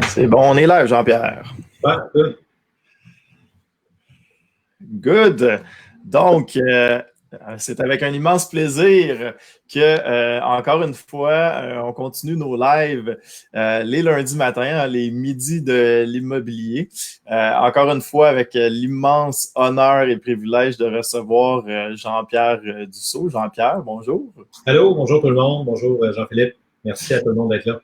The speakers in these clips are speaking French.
C'est bon, on est live, Jean-Pierre. Ouais, good. Good. Donc, c'est avec un immense plaisir que, encore une fois, on continue nos lives les lundis matins, les midis de l'immobilier. Encore une fois, avec l'immense honneur et privilège de recevoir Jean-Pierre Dussault. Jean-Pierre, bonjour. Allô, bonjour tout le monde. Bonjour Jean-Philippe. Merci à tout le monde d'être là.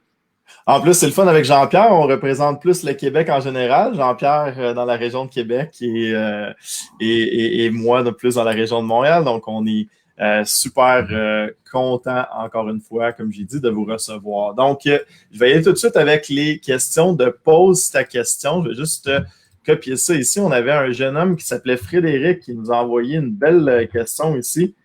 En plus, c'est le fun avec Jean-Pierre. On représente plus le Québec en général. Jean-Pierre dans la région de Québec et moi plus dans la région de Montréal. Donc, on est super content, encore une fois, comme j'ai dit, de vous recevoir. Donc, je vais aller tout de suite avec les questions de pose ta question. Je vais juste copier ça ici. On avait un jeune homme qui s'appelait Frédéric qui nous a envoyé une belle question ici.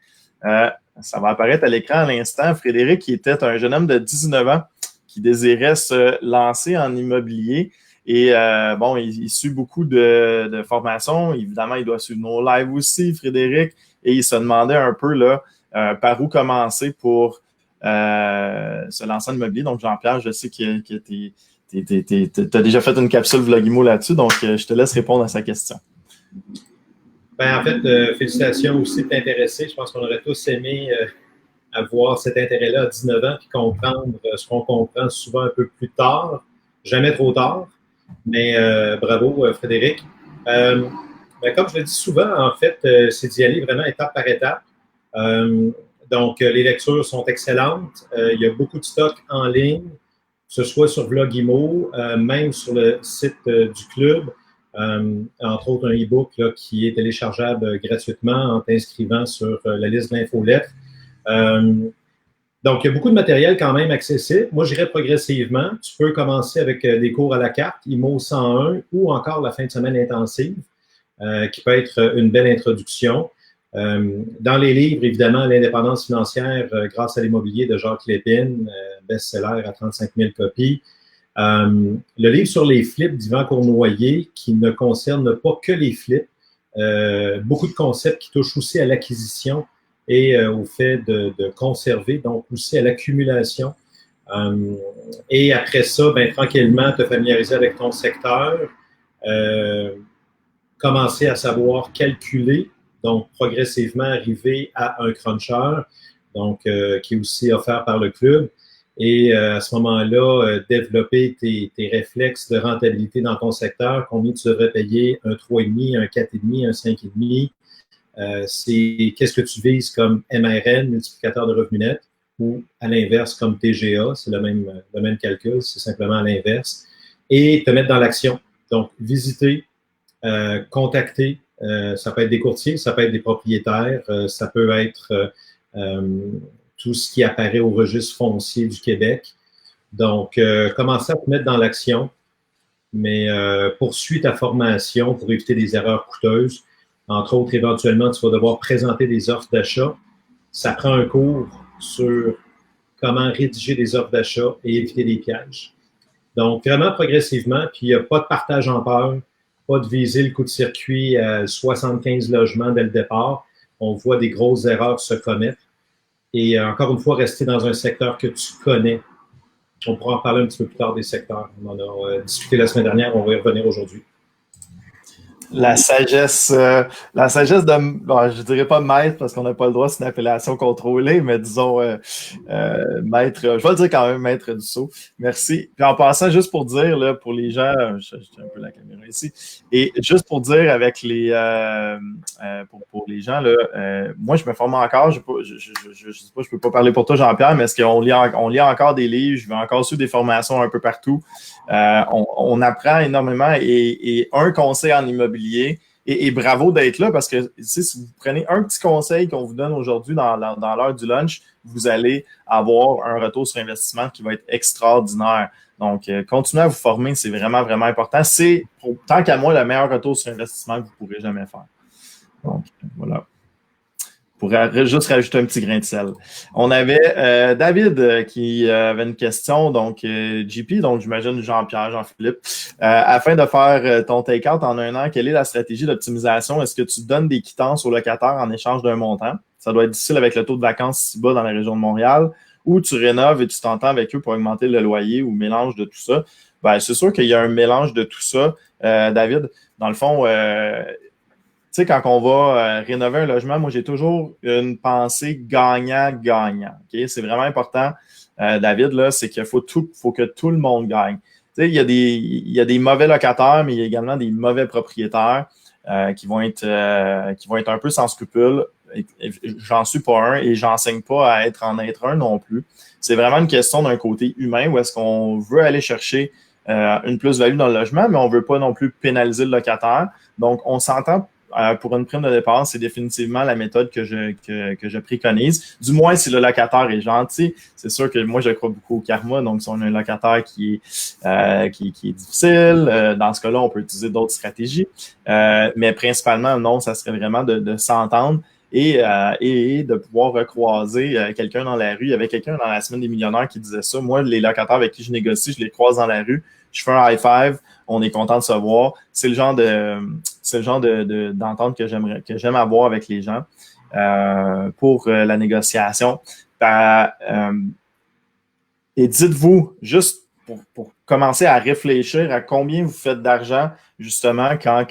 Ça va apparaître à l'écran à l'instant. Frédéric, qui était un jeune homme de 19 ans, qui désirait se lancer en immobilier. Et bon, il suit beaucoup de formations. Évidemment, il doit suivre nos lives aussi, Frédéric. Et il se demandait un peu là, par où commencer pour se lancer en immobilier. Donc, Jean-Pierre, je sais que tu as déjà fait une capsule Vlogimo là-dessus. Donc, je te laisse répondre à sa question. Ben, en fait, félicitations aussi de t'intéresser. Je pense qu'on aurait tous aimé avoir cet intérêt-là à 19 ans puis comprendre ce qu'on comprend souvent un peu plus tard. Jamais trop tard. Mais bravo, Frédéric. Ben, comme je le dis souvent, en fait, c'est d'y aller vraiment étape par étape. Donc, les lectures sont excellentes. Il y a beaucoup de stocks en ligne, que ce soit sur Vlogimo, même sur le site du club. Entre autres, un e-book là, qui est téléchargeable gratuitement en t'inscrivant sur la liste d'infolettres. Donc, il y a beaucoup de matériel quand même accessible. Moi, j'irais progressivement. Tu peux commencer avec des cours à la carte, IMO 101 ou encore la fin de semaine intensive, qui peut être une belle introduction. Dans les livres, évidemment, L'indépendance financière grâce à l'immobilier de Jacques Lépine, best-seller à 35 000 copies. Le livre sur les flips d'Yvan Cournoyer, qui ne concerne pas que les flips, beaucoup de concepts qui touchent aussi à l'acquisition et au fait de conserver, donc aussi à l'accumulation. Et après ça, ben, tranquillement, te familiariser avec ton secteur, commencer à savoir calculer, donc progressivement arriver à un cruncher, donc qui est aussi offert par le club. Et à ce moment-là, développer tes réflexes de rentabilité dans ton secteur, combien tu devrais payer, un 3,5, un 4,5, un 5,5. C'est qu'est-ce que tu vises comme MRN, multiplicateur de revenus nets, ou à l'inverse comme TGA, c'est le même calcul, c'est simplement à l'inverse. Et te mettre dans l'action. Donc, visiter, contacter, ça peut être des courtiers, ça peut être des propriétaires, ça peut être tout ce qui apparaît au registre foncier du Québec. Donc, commencer à te mettre dans l'action, mais poursuis ta formation pour éviter des erreurs coûteuses. Entre autres, éventuellement, tu vas devoir présenter des offres d'achat. Ça prend un cours sur comment rédiger des offres d'achat et éviter des pièges. Donc, vraiment progressivement, puis il n'y a pas de partage en peur, pas de viser le coup de circuit à 75 logements dès le départ. On voit des grosses erreurs se commettre. Et encore une fois, rester dans un secteur que tu connais. On pourra en parler un petit peu plus tard des secteurs. On en a discuté la semaine dernière, on va y revenir aujourd'hui. La sagesse de, bon, je dirais pas maître parce qu'on n'a pas le droit, c'est une appellation contrôlée, mais disons maître, je vais le dire quand même, maître Dussault. Merci. Puis en passant, juste pour dire, là, pour les gens, je tiens un peu la caméra ici, et juste pour dire avec les pour les gens, là, moi je me forme encore, je sais pas, je peux pas parler pour toi, Jean-Pierre, mais est-ce qu'on lit encore des livres, je vais encore suivre des formations un peu partout. On apprend énormément et un conseil en immobilier, et bravo d'être là parce que si vous prenez un petit conseil qu'on vous donne aujourd'hui dans l'heure du lunch, vous allez avoir un retour sur investissement qui va être extraordinaire. Donc, continuez à vous former, c'est vraiment, vraiment important. C'est, tant qu'à moi, le meilleur retour sur investissement que vous pourrez jamais faire. Donc, voilà. Pour juste rajouter un petit grain de sel. On avait David qui avait une question, donc JP, donc j'imagine Jean-Pierre, Jean-Philippe. Afin de faire ton take-out en un an, quelle est la stratégie d'optimisation? Est-ce que tu donnes des quittances aux locataires en échange d'un montant? Ça doit être difficile avec le taux de vacances si bas dans la région de Montréal. Ou tu rénoves et tu t'entends avec eux pour augmenter le loyer ou mélange de tout ça. Ben, c'est sûr qu'il y a un mélange de tout ça, David. Dans le fond, tu sais, quand on va rénover un logement, moi, j'ai toujours une pensée gagnant-gagnant. OK? C'est vraiment important, David, là, c'est qu'il faut que tout le monde gagne. Tu sais, il y a des mauvais locataires, mais il y a également des mauvais propriétaires qui vont être un peu sans scrupules. J'en suis pas un et j'enseigne pas à être un non plus. C'est vraiment une question d'un côté humain où est-ce qu'on veut aller chercher une plus-value dans le logement, mais on veut pas non plus pénaliser le locataire. Donc, on s'entend pour une prime de départ, c'est définitivement la méthode que je préconise. Du moins, si le locataire est gentil. C'est sûr que moi, je crois beaucoup au karma. Donc, si on a un locataire qui est difficile, dans ce cas-là, on peut utiliser d'autres stratégies. Mais principalement, non, ça serait vraiment de s'entendre et de pouvoir recroiser quelqu'un dans la rue. Il y avait quelqu'un dans la semaine des millionnaires qui disait ça. Moi, les locataires avec qui je négocie, je les croise dans la rue. Je fais un high five, on est content de se voir. C'est le genre d'entente que j'aime avoir avec les gens pour la négociation. Et dites-vous, juste pour commencer à réfléchir à combien vous faites d'argent justement quand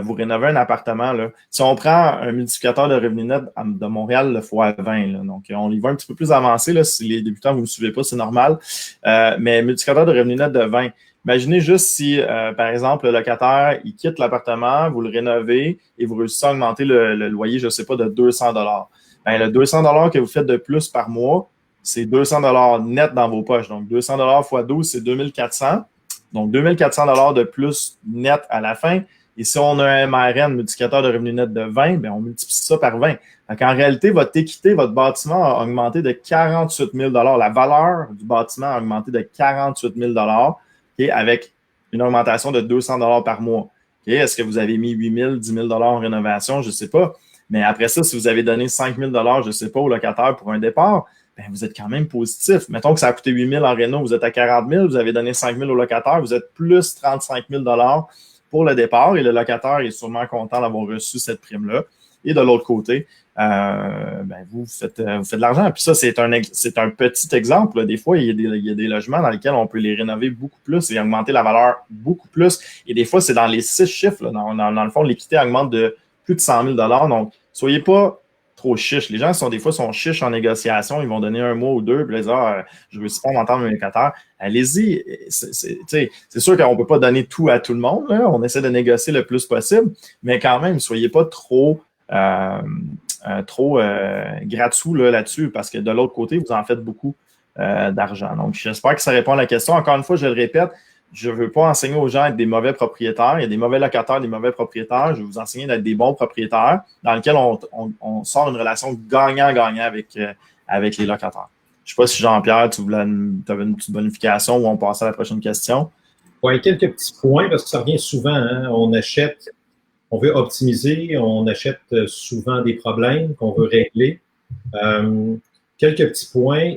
vous rénovez un appartement. Là. Si on prend un multiplicateur de revenu net de Montréal, le fois 20, là, donc on y va un petit peu plus avancé. Là, si les débutants, vous ne me suivez pas, c'est normal. Mais multiplicateur de revenu net de 20. Imaginez juste si, par exemple, le locataire, il quitte l'appartement, vous le rénovez et vous réussissez à augmenter le loyer, je ne sais pas, de 200 $. Ben, le 200 $ que vous faites de plus par mois, c'est 200 $ net dans vos poches. Donc, 200 $ fois 12, c'est 2400. Donc, 2400 $ de plus net à la fin. Et si on a un MRN, multiplicateur de revenu net de 20, bien, on multiplie ça par 20. Donc, en réalité, votre équité, votre bâtiment a augmenté de 48 000 $. La valeur du bâtiment a augmenté de 48 000 $, okay, avec une augmentation de 200 $ par mois. Okay? Est-ce que vous avez mis 8 000, 10 000 $ en rénovation? Je ne sais pas. Mais après ça, si vous avez donné 5 000 $ je ne sais pas, au locataire pour un départ, ben, vous êtes quand même positif. Mettons que ça a coûté 8 000 en réno, vous êtes à 40 000, vous avez donné 5 000 au locataire, vous êtes plus 35 000 $ pour le départ et le locataire est sûrement content d'avoir reçu cette prime-là. Et de l'autre côté, ben, vous faites de l'argent. Puis ça, c'est un petit exemple. Là. Des fois, il y a des logements dans lesquels on peut les rénover beaucoup plus et augmenter la valeur beaucoup plus. Et des fois, c'est dans les 6 chiffres. Là. Dans le fond, l'équité augmente de plus de 100 000 $. Donc, soyez pas trop chiches. Les gens des fois chiches en négociation, ils vont donner un mois ou deux, puis ils disent je veux pas m'entendre un locataire. Allez-y. C'est sûr qu'on ne peut pas donner tout à tout le monde. Là. On essaie de négocier le plus possible, mais quand même, soyez pas trop gratte-sous là-dessus, parce que de l'autre côté, vous en faites beaucoup d'argent. Donc, j'espère que ça répond à la question. Encore une fois, je le répète, je ne veux pas enseigner aux gens à être des mauvais propriétaires. Il y a des mauvais locataires, des mauvais propriétaires. Je vais vous enseigner d'être des bons propriétaires dans lesquels on sort une relation gagnant-gagnant avec les locataires. Je ne sais pas si Jean-Pierre, tu avais une petite bonification ou on passe à la prochaine question. Oui, quelques petits points parce que ça revient souvent. Hein? On achète, on veut optimiser, on achète souvent des problèmes qu'on veut régler. Quelques petits points.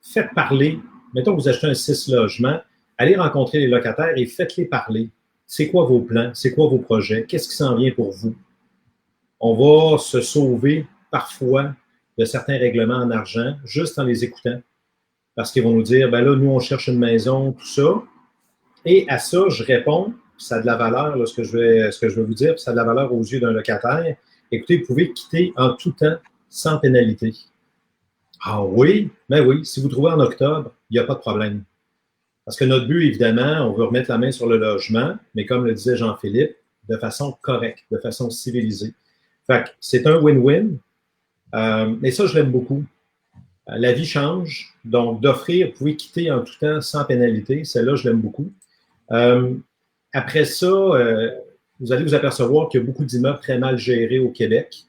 Faites parler. Mettons que vous achetez un 6 logements. Allez rencontrer les locataires et faites-les parler. C'est quoi vos plans? C'est quoi vos projets? Qu'est-ce qui s'en vient pour vous? On va se sauver parfois de certains règlements en argent juste en les écoutant. Parce qu'ils vont nous dire, ben là, nous, on cherche une maison, tout ça. Et à ça, je réponds, ça a de la valeur, là, ce que je vais vous dire, ça a de la valeur aux yeux d'un locataire. Écoutez, vous pouvez quitter en tout temps sans pénalité. Ah oui? Ben oui, si vous trouvez en octobre, il n'y a pas de problème. Parce que notre but, évidemment, on veut remettre la main sur le logement, mais comme le disait Jean-Philippe, de façon correcte, de façon civilisée. Fait que c'est un win-win. Et ça, je l'aime beaucoup. La vie change, donc d'offrir, vous pouvez quitter en tout temps sans pénalité. Celle-là, je l'aime beaucoup. Après ça, vous allez vous apercevoir qu'il y a beaucoup d'immeubles très mal gérés au Québec.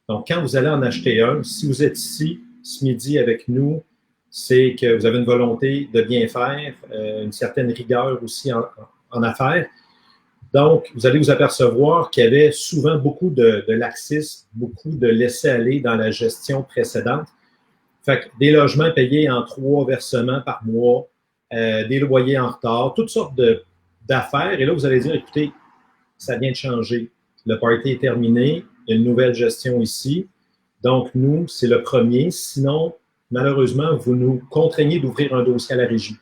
Donc, quand vous allez en acheter un, si vous êtes ici ce midi avec nous, c'est que vous avez une volonté de bien faire, une certaine rigueur aussi en affaires. Donc, vous allez vous apercevoir qu'il y avait souvent beaucoup de laxisme, beaucoup de laisser-aller dans la gestion précédente. Fait que des logements payés en 3 versements par mois, des loyers en retard, toutes sortes d'affaires. Et là, vous allez dire, écoutez, ça vient de changer. Le party est terminé, il y a une nouvelle gestion ici. Donc, nous, c'est le premier. Sinon, malheureusement, vous nous contraignez d'ouvrir un dossier à la régie.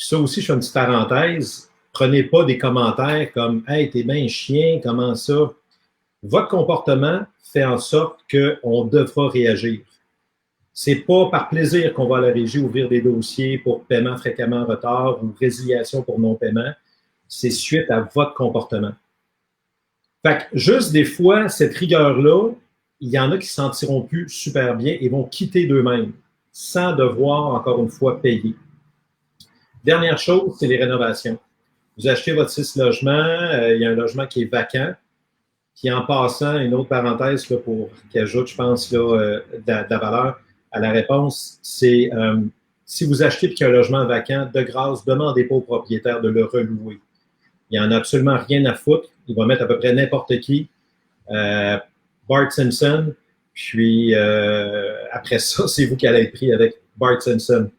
Puis ça aussi, je fais une petite parenthèse. Prenez pas des commentaires comme « Hey, t'es bien chien, comment ça? » Votre comportement fait en sorte qu'on devra réagir. C'est pas par plaisir qu'on va à la régie ouvrir des dossiers pour paiement fréquemment en retard ou résiliation pour non-paiement. C'est suite à votre comportement. Fait que juste des fois, cette rigueur-là, il y en a qui ne se sentiront plus super bien et vont quitter d'eux-mêmes sans devoir, encore une fois, payer. Dernière chose, c'est les rénovations. Vous achetez votre 6 logements, il y a un logement qui est vacant, puis en passant, une autre parenthèse là, qui ajoute, je pense, là, de la valeur à la réponse, c'est si vous achetez et qu'il y a un logement vacant, de grâce, demandez pas au propriétaire de le relouer. Il n'y en a absolument rien à foutre. Il va mettre à peu près n'importe qui. Bart Simpson, puis après ça, c'est vous qui allez être pris avec Bart Simpson.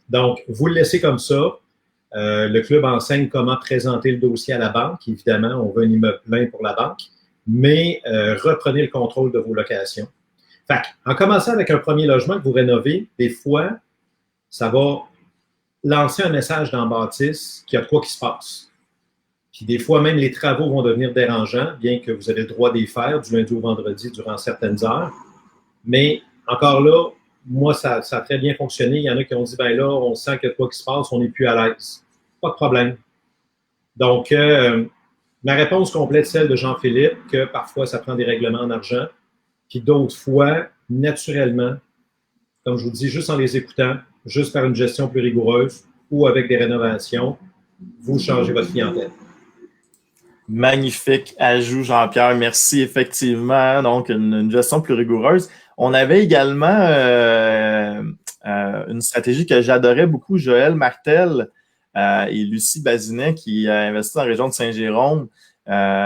Donc, vous le laissez comme ça. Le club enseigne comment présenter le dossier à la banque. Évidemment, on veut un immeuble plein pour la banque, mais reprenez le contrôle de vos locations. Fait en commençant avec un premier logement que vous rénovez, des fois, ça va lancer un message dans Bâtisse qu'il y a de quoi qui se passe. Puis des fois, même les travaux vont devenir dérangeants, bien que vous avez le droit d'y faire du lundi au vendredi durant certaines heures. Mais encore là, moi, ça a très bien fonctionné. Il y en a qui ont dit, ben là, on sent qu'il y a de quoi qui se passe, on n'est plus à l'aise. Pas de problème. Donc, ma réponse complète, celle de Jean-Philippe, que parfois, ça prend des règlements en argent, puis d'autres fois, naturellement, comme je vous dis, juste en les écoutant, juste par une gestion plus rigoureuse ou avec des rénovations, vous changez votre clientèle. Magnifique ajout, Jean-Pierre. Merci, effectivement. Donc, une gestion plus rigoureuse. On avait également une stratégie que j'adorais beaucoup, Joël Martel et Lucie Bazinet, qui a investi dans la région de Saint-Jérôme.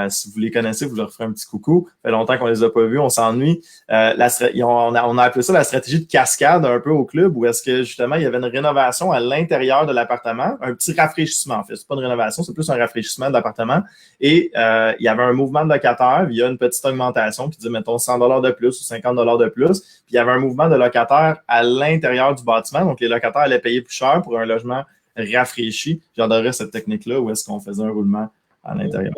Si vous les connaissez, vous leur ferez un petit coucou. Ça fait longtemps qu'on les a pas vus, on s'ennuie. On a appelé ça la stratégie de cascade un peu au club, où est-ce que justement il y avait une rénovation à l'intérieur de l'appartement, un petit rafraîchissement en fait. C'est pas une rénovation, c'est plus un rafraîchissement de l'appartement. Et il y avait un mouvement de locataire, il y a une petite augmentation qui dit mettons 100$ de plus ou 50$ de plus. Puis il y avait un mouvement de locataire à l'intérieur du bâtiment, donc les locataires allaient payer plus cher pour un logement rafraîchi. J'adorais cette technique-là où est-ce qu'on faisait un roulement à l'intérieur.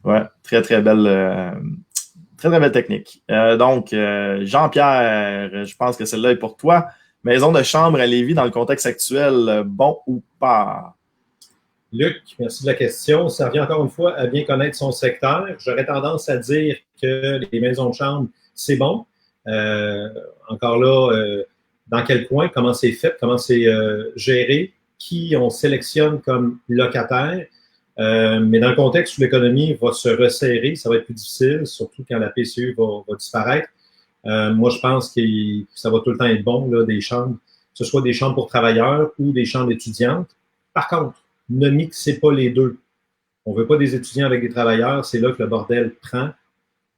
Ouais, très, très belle technique. Donc, Jean-Pierre, je pense que celle-là est pour toi. Maison de chambre à Lévis dans le contexte actuel, bon ou pas? Luc, merci de la question. Ça revient encore une fois à bien connaître son secteur. J'aurais tendance à dire que les maisons de chambre, c'est bon. Encore là, dans quel coin, comment c'est fait, comment c'est géré, qui on sélectionne comme locataire. Mais dans le contexte où l'économie va se resserrer, ça va être plus difficile, surtout quand la PCU va disparaître. Moi, je pense que ça va tout le temps être bon, là, des chambres, que ce soit des chambres pour travailleurs ou des chambres étudiantes. Par contre, ne mixez pas les deux. On ne veut pas des étudiants avec des travailleurs, c'est là que le bordel prend.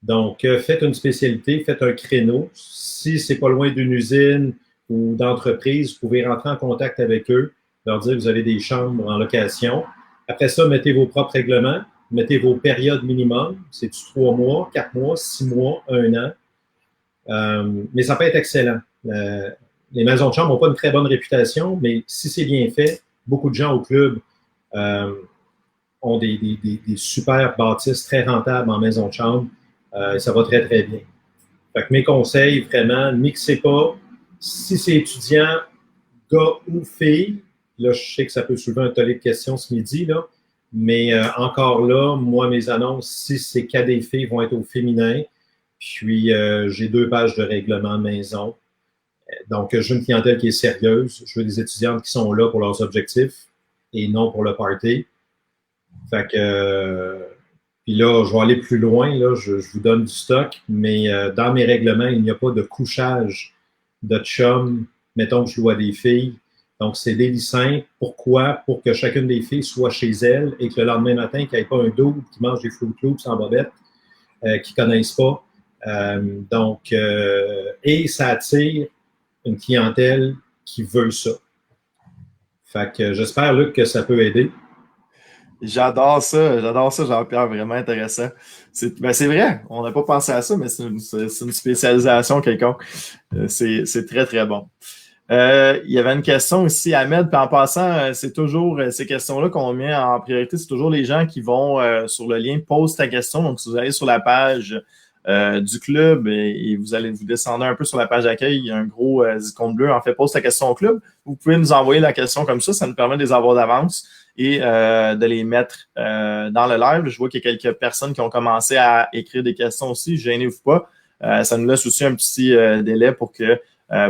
Donc, faites une spécialité, faites un créneau. Si c'est pas loin d'une usine ou d'entreprise, vous pouvez rentrer en contact avec eux, leur dire que vous avez des chambres en location. Après ça, mettez vos propres règlements, mettez vos périodes minimum. C'est-tu 3 mois, 4 mois, 6 mois, 1 an? Mais ça peut être excellent. Les maisons de chambre n'ont pas une très bonne réputation, mais si c'est bien fait, beaucoup de gens au club ont des super bâtisses très rentables en maison de chambre. Ça va très, très bien. Fait que mes conseils, vraiment, ne mixez pas. Si c'est étudiant, gars ou fille, là, je sais que ça peut soulever un tollé de questions ce midi, là, mais encore là, moi, mes annonces, si c'est cas des filles, vont être au féminin. Puis, j'ai 2 pages de règlement maison. Donc, je veux une clientèle qui est sérieuse. Je veux des étudiantes qui sont là pour leurs objectifs et non pour le party. Fait que, puis là, je vais aller plus loin. Là, je vous donne du stock, mais dans mes règlements, il n'y a pas de couchage de chum. Mettons que je loue à des filles. Donc, c'est des simples. Pourquoi? Pour que chacune des filles soit chez elle et que le lendemain matin, qu'il n'y ait pas un double qui mange des Fruit Loops en bobette, qui ne connaissent pas. Et ça attire une clientèle qui veut ça. Fait que j'espère, Luc, que ça peut aider. J'adore ça, Jean-Pierre, vraiment intéressant. C'est vrai, on n'a pas pensé à ça, mais c'est une spécialisation quelconque. C'est très, très bon. Il y avait une question aussi, Ahmed, puis en passant, c'est toujours ces questions-là qu'on met en priorité, c'est toujours les gens qui vont sur le lien Pose ta question. Donc, si vous allez sur la page du club et vous allez vous descendre un peu sur la page d'accueil, il y a un gros icône bleu, en fait, Pose ta question au club. Vous pouvez nous envoyer la question comme ça nous permet de les avoir d'avance et de les mettre dans le live. Je vois qu'il y a quelques personnes qui ont commencé à écrire des questions aussi, gênez-vous pas. Ça nous laisse aussi un petit délai pour que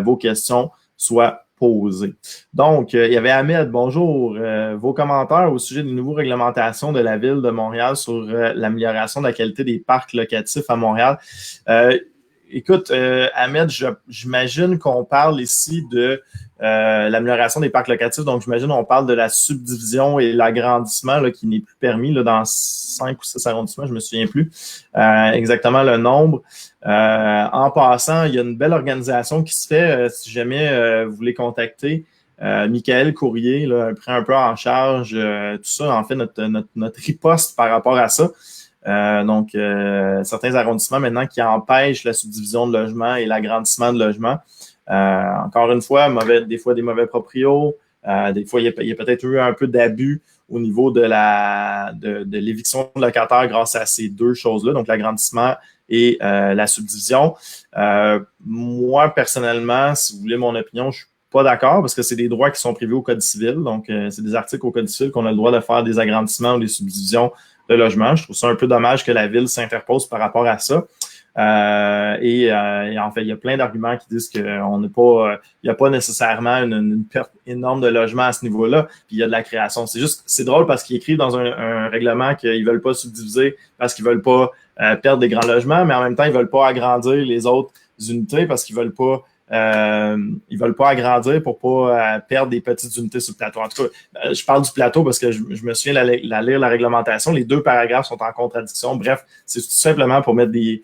vos questions soit posée. Donc, il y avait Ahmed, bonjour. Vos commentaires au sujet des nouvelles réglementations de la Ville de Montréal sur l'amélioration de la qualité des parcs locatifs à Montréal. Écoute, Ahmed, j'imagine qu'on parle ici de l'amélioration des parcs locatifs. Donc, j'imagine qu'on parle de la subdivision et l'agrandissement là, qui n'est plus permis là, dans 5 ou 6 arrondissements, je ne me souviens plus exactement le nombre. En passant, il y a une belle organisation qui se fait. Si jamais vous voulez contacter Michael Courrier, là, prend un peu en charge tout ça, en fait, notre riposte par rapport à ça. Donc, certains arrondissements maintenant qui empêchent la subdivision de logements et l'agrandissement de logements. Encore une fois, des fois des mauvais proprios. Des fois, il y a peut-être eu un peu d'abus au niveau de l'éviction de locataires grâce à ces deux choses-là, donc l'agrandissement et la subdivision. Moi, personnellement, si vous voulez mon opinion, je suis pas d'accord parce que c'est des droits qui sont privés au Code civil. Donc, c'est des articles au Code civil qu'on a le droit de faire des agrandissements ou des subdivisions de logement. Je trouve ça un peu dommage que la Ville s'interpose par rapport à ça. Et en fait, il y a plein d'arguments qui disent qu'on n'est pas, il n'y a pas nécessairement une perte énorme de logements à ce niveau-là, puis il y a de la création. C'est drôle parce qu'ils écrivent dans un règlement qu'ils veulent pas subdiviser parce qu'ils veulent pas perdre des grands logements, mais en même temps, ils veulent pas agrandir les autres unités parce qu'ils veulent pas agrandir pour pas perdre des petites unités sur le plateau. En tout cas, je parle du plateau parce que je me souviens lire la réglementation. Les deux paragraphes sont en contradiction. Bref, c'est tout simplement pour mettre des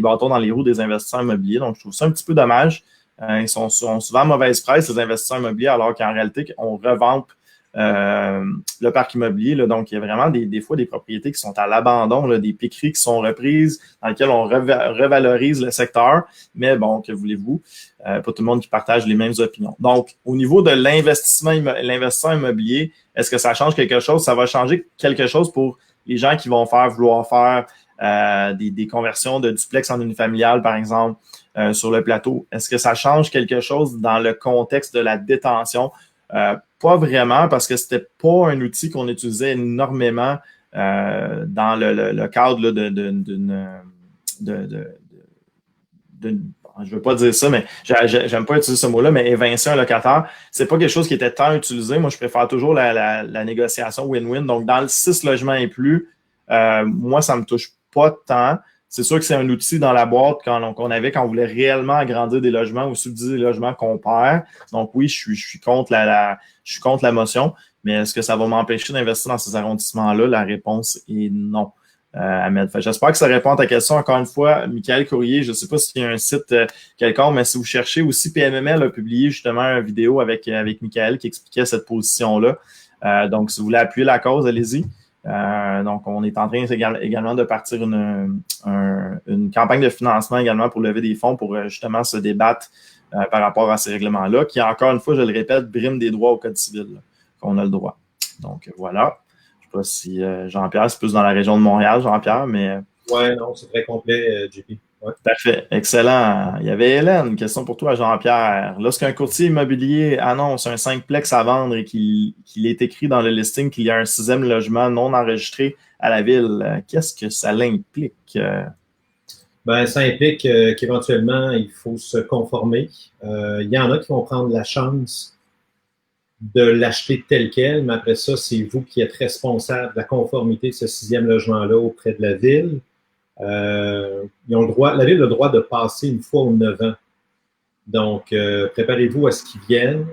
bâtons dans les roues des investisseurs immobiliers. Donc, je trouve ça un petit peu dommage. Ils sont souvent mauvaise presse, les investisseurs immobiliers, alors qu'en réalité, on revampe le parc immobilier. Là, donc, il y a vraiment des fois des propriétés qui sont à l'abandon, là, des piqueries qui sont reprises, dans lesquelles on revalorise le secteur. Mais bon, que voulez-vous? Pas tout le monde qui partage les mêmes opinions. Donc, au niveau de l'investisseur immobilier, est-ce que ça change quelque chose? Ça va changer quelque chose pour les gens qui vont vouloir faire des conversions de duplex en unifamilial, par exemple, sur le plateau. Est-ce que ça change quelque chose dans le contexte de la détention? Pas vraiment, parce que c'était pas un outil qu'on utilisait énormément dans le cadre là, je veux pas dire ça, mais j'aime pas utiliser ce mot-là, mais évincer un locataire, c'est pas quelque chose qui était tant utilisé. Moi, je préfère toujours la négociation win-win. Donc, dans le 6 logements et plus, moi, ça me touche pas tant. C'est sûr que c'est un outil dans la boîte qu'on avait quand on voulait réellement agrandir des logements ou subdiviser des logements qu'on perd. Donc oui, je suis contre la motion, mais est-ce que ça va m'empêcher d'investir dans ces arrondissements-là? La réponse est non. Ahmed. J'espère que ça répond à ta question. Encore une fois, Michael Courrier, je ne sais pas s'il y a un site quelconque, mais si vous cherchez aussi, PMML a publié justement une vidéo avec Michael qui expliquait cette position-là. Donc, si vous voulez appuyer la cause, allez-y. Donc, on est en train également de partir une campagne de financement également pour lever des fonds pour justement se débattre par rapport à ces règlements-là, qui, encore une fois, je le répète, briment des droits au Code civil, là, qu'on a le droit. Donc, voilà. Je ne sais pas si Jean-Pierre, c'est plus dans la région de Montréal, Jean-Pierre, mais... Ouais, non, c'est très complet, JP. Ouais. Parfait, excellent. Il y avait Hélène, une question pour toi, Jean-Pierre. Lorsqu'un courtier immobilier annonce un 5plex à vendre et qu'il est écrit dans le listing qu'il y a un 6e logement non enregistré à la ville, qu'est-ce que ça l'implique? Ben, ça implique qu'éventuellement, il faut se conformer. Il y en a qui vont prendre la chance de l'acheter tel quel, mais après ça, c'est vous qui êtes responsable de la conformité de ce 6e logement-là auprès de la ville. Ils ont le droit, la ville a le droit de passer une fois aux 9 ans. Donc, préparez-vous à ce qu'ils viennent.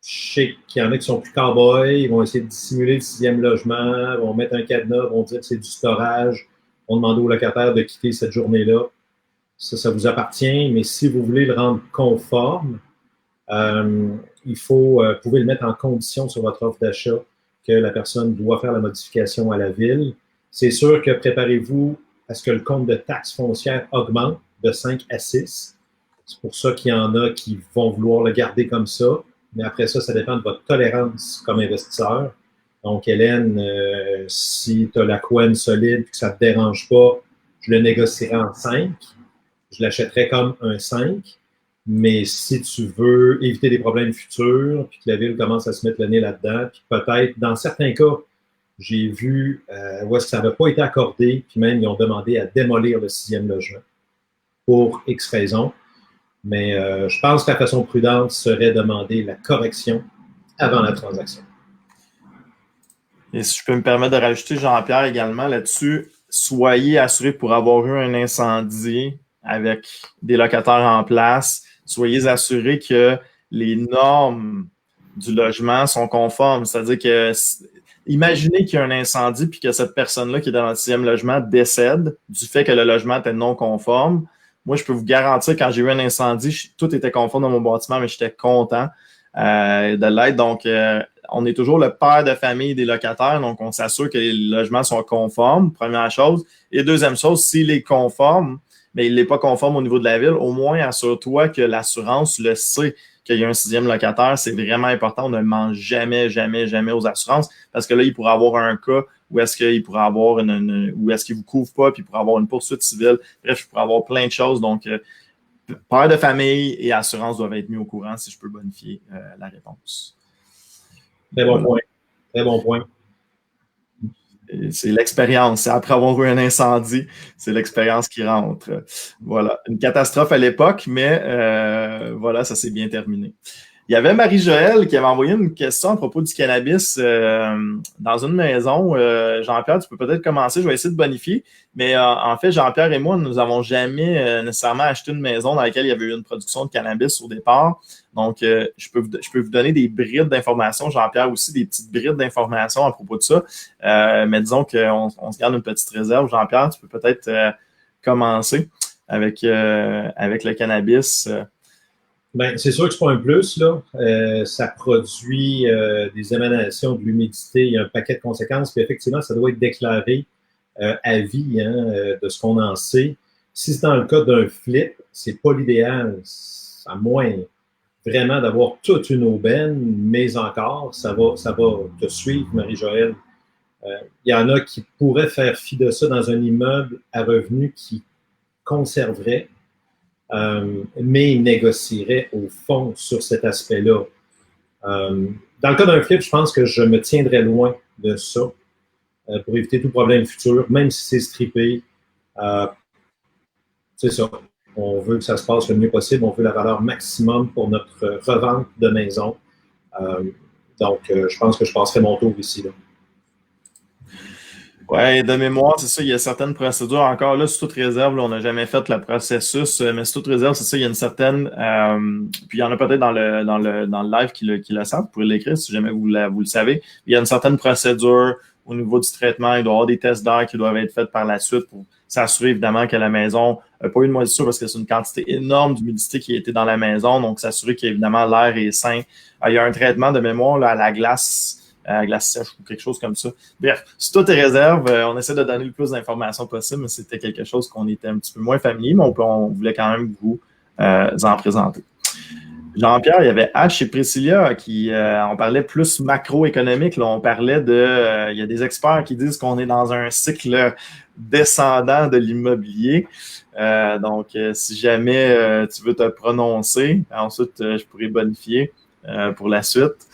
Je sais qu'il y en a qui sont plus cow-boys, ils vont essayer de dissimuler le 6e logement, vont mettre un cadenas, vont dire que c'est du storage, vont demander au locataire de quitter cette journée-là. Ça vous appartient, mais si vous voulez le rendre conforme, vous pouvez le mettre en condition sur votre offre d'achat que la personne doit faire la modification à la ville. C'est sûr que préparez-vous à ce que le compte de taxes foncières augmente de 5 à 6. C'est pour ça qu'il y en a qui vont vouloir le garder comme ça. Mais après ça, ça dépend de votre tolérance comme investisseur. Donc, Hélène, si tu as la couenne solide et que ça ne te dérange pas, je le négocierai en 5. Je l'achèterai comme un 5. Mais si tu veux éviter des problèmes futurs, puis que la ville commence à se mettre le nez là-dedans, puis peut-être, dans certains cas, j'ai vu où est-ce que ça n'a pas été accordé, puis même ils ont demandé à démolir le 6e logement pour X raisons. Mais je pense que la façon prudente serait de demander la correction avant la transaction. Et si je peux me permettre de rajouter, Jean-Pierre, également là-dessus, soyez assurés pour avoir eu un incendie avec des locataires en place, soyez assurés que les normes du logement sont conformes. C'est-à-dire que imaginez qu'il y a un incendie puis que cette personne-là qui est dans le 6e logement décède du fait que le logement était non conforme. Moi, je peux vous garantir, quand j'ai eu un incendie, tout était conforme dans mon bâtiment, mais j'étais content de l'être. Donc, on est toujours le père de famille des locataires, donc on s'assure que les logements sont conformes, première chose. Et deuxième chose, s'il est conforme, mais il n'est pas conforme au niveau de la ville, au moins assure-toi que l'assurance le sait qu'il y a un 6e locataire. C'est vraiment important. On ne ment jamais, jamais, jamais aux assurances parce que là, il pourrait avoir un cas où est-ce qu'il pourrait avoir où est-ce qu'il ne vous couvre pas, puis il pourrait avoir une poursuite civile. Bref, il pourrait avoir plein de choses. Donc, père de famille et assurance doivent être mis au courant si je peux bonifier la réponse. Très bon point. Très bon point. C'est l'expérience. Après avoir eu un incendie, c'est l'expérience qui rentre. Voilà. Une catastrophe à l'époque, mais voilà, ça s'est bien terminé. Il y avait Marie-Joëlle qui avait envoyé une question à propos du cannabis dans une maison. Jean-Pierre, tu peux peut-être commencer. Je vais essayer de bonifier. Mais en fait, Jean-Pierre et moi, nous n'avons jamais nécessairement acheté une maison dans laquelle il y avait eu une production de cannabis au départ. Donc, je peux vous donner des brides d'informations. Jean-Pierre aussi, des petites brides d'informations à propos de ça. Mais disons qu'on se garde une petite réserve. Jean-Pierre, tu peux peut-être commencer avec le cannabis. Ben, c'est sûr que c'est pas un plus, là. Ça produit des émanations de l'humidité, il y a un paquet de conséquences, puis effectivement, ça doit être déclaré à vie de ce qu'on en sait. Si c'est dans le cas d'un flip, c'est pas l'idéal, à moins vraiment d'avoir toute une aubaine, mais encore, ça va te suivre, Marie-Joëlle. Il y en a qui pourraient faire fi de ça dans un immeuble à revenus qui conserverait, mais ils négocieraient au fond sur cet aspect-là. Dans le cas d'un flip, je pense que je me tiendrais loin de ça pour éviter tout problème futur, même si c'est strippé. C'est ça. On veut que ça se passe le mieux possible. On veut la valeur maximum pour notre revente de maison. Donc, je pense que je passerai mon tour ici, là. Oui, de mémoire, c'est ça, il y a certaines procédures. Encore là, sous toute réserve, là, on n'a jamais fait le processus, mais sous toute réserve, c'est ça, il y a une certaine. Puis il y en a peut-être dans le live qui le savent, vous pouvez l'écrire si jamais vous le savez. Il y a une certaine procédure au niveau du traitement. Il doit y avoir des tests d'air qui doivent être faits par la suite pour s'assurer évidemment que la maison n'a pas eu de moisissure parce que c'est une quantité énorme d'humidité qui a été dans la maison. Donc, s'assurer qu'évidemment l'air est sain. Il y a un traitement de mémoire là, à la glace sèche ou quelque chose comme ça. Bref, si tout est réserve, on essaie de donner le plus d'informations possible, mais c'était quelque chose qu'on était un petit peu moins familier, mais on voulait quand même vous en présenter. Jean-Pierre, il y avait H et Priscilla qui, on parlait plus macroéconomique, là, on parlait il y a des experts qui disent qu'on est dans un cycle descendant de l'immobilier. Donc, si jamais tu veux te prononcer, ensuite, je pourrais bonifier pour la suite.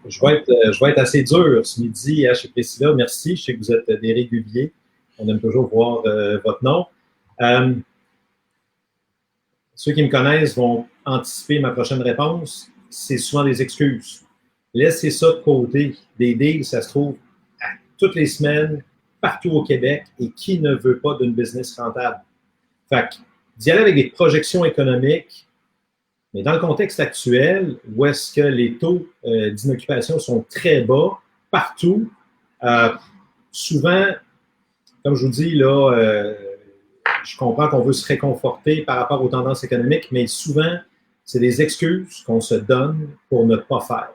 Je vais être assez dur ce midi, H et Priscilla. Merci. Je sais que vous êtes des réguliers. On aime toujours voir votre nom. Ceux qui me connaissent vont anticiper ma prochaine réponse. C'est souvent des excuses. Laissez ça de côté. Des deals, ça se trouve toutes les semaines, partout au Québec. Et qui ne veut pas d'une business rentable? Fait que d'y aller avec des projections économiques. Mais dans le contexte actuel, où est-ce que les taux d'inoccupation sont très bas, partout, souvent, comme je vous dis, là, je comprends qu'on veut se réconforter par rapport aux tendances économiques, mais souvent, c'est des excuses qu'on se donne pour ne pas faire.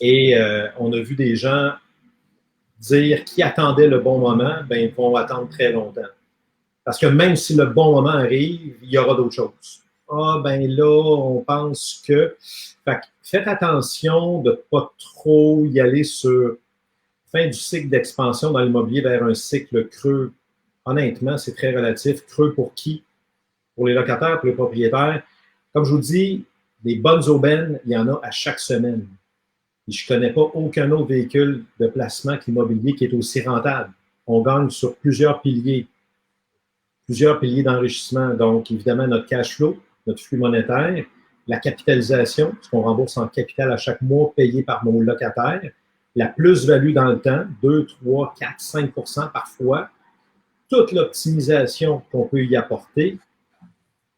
Et on a vu des gens dire qu'ils attendaient le bon moment, ben ils vont attendre très longtemps. Parce que même si le bon moment arrive, il y aura d'autres choses. ah ben là, on pense que. Fait que faites attention de ne pas trop y aller sur fin du cycle d'expansion dans l'immobilier vers un cycle creux. Honnêtement, c'est très relatif. Creux pour qui? Pour les locataires, pour les propriétaires. Comme je vous dis, des bonnes aubaines, il y en a à chaque semaine. Et je ne connais pas aucun autre véhicule de placement que l'immobilier qui est aussi rentable. On gagne sur plusieurs piliers d'enrichissement. Donc, évidemment, notre cash flow, notre flux monétaire, la capitalisation, ce qu'on rembourse en capital à chaque mois payé par nos locataires, la plus-value dans le temps, 2, 3, 4, 5 parfois, toute l'optimisation qu'on peut y apporter,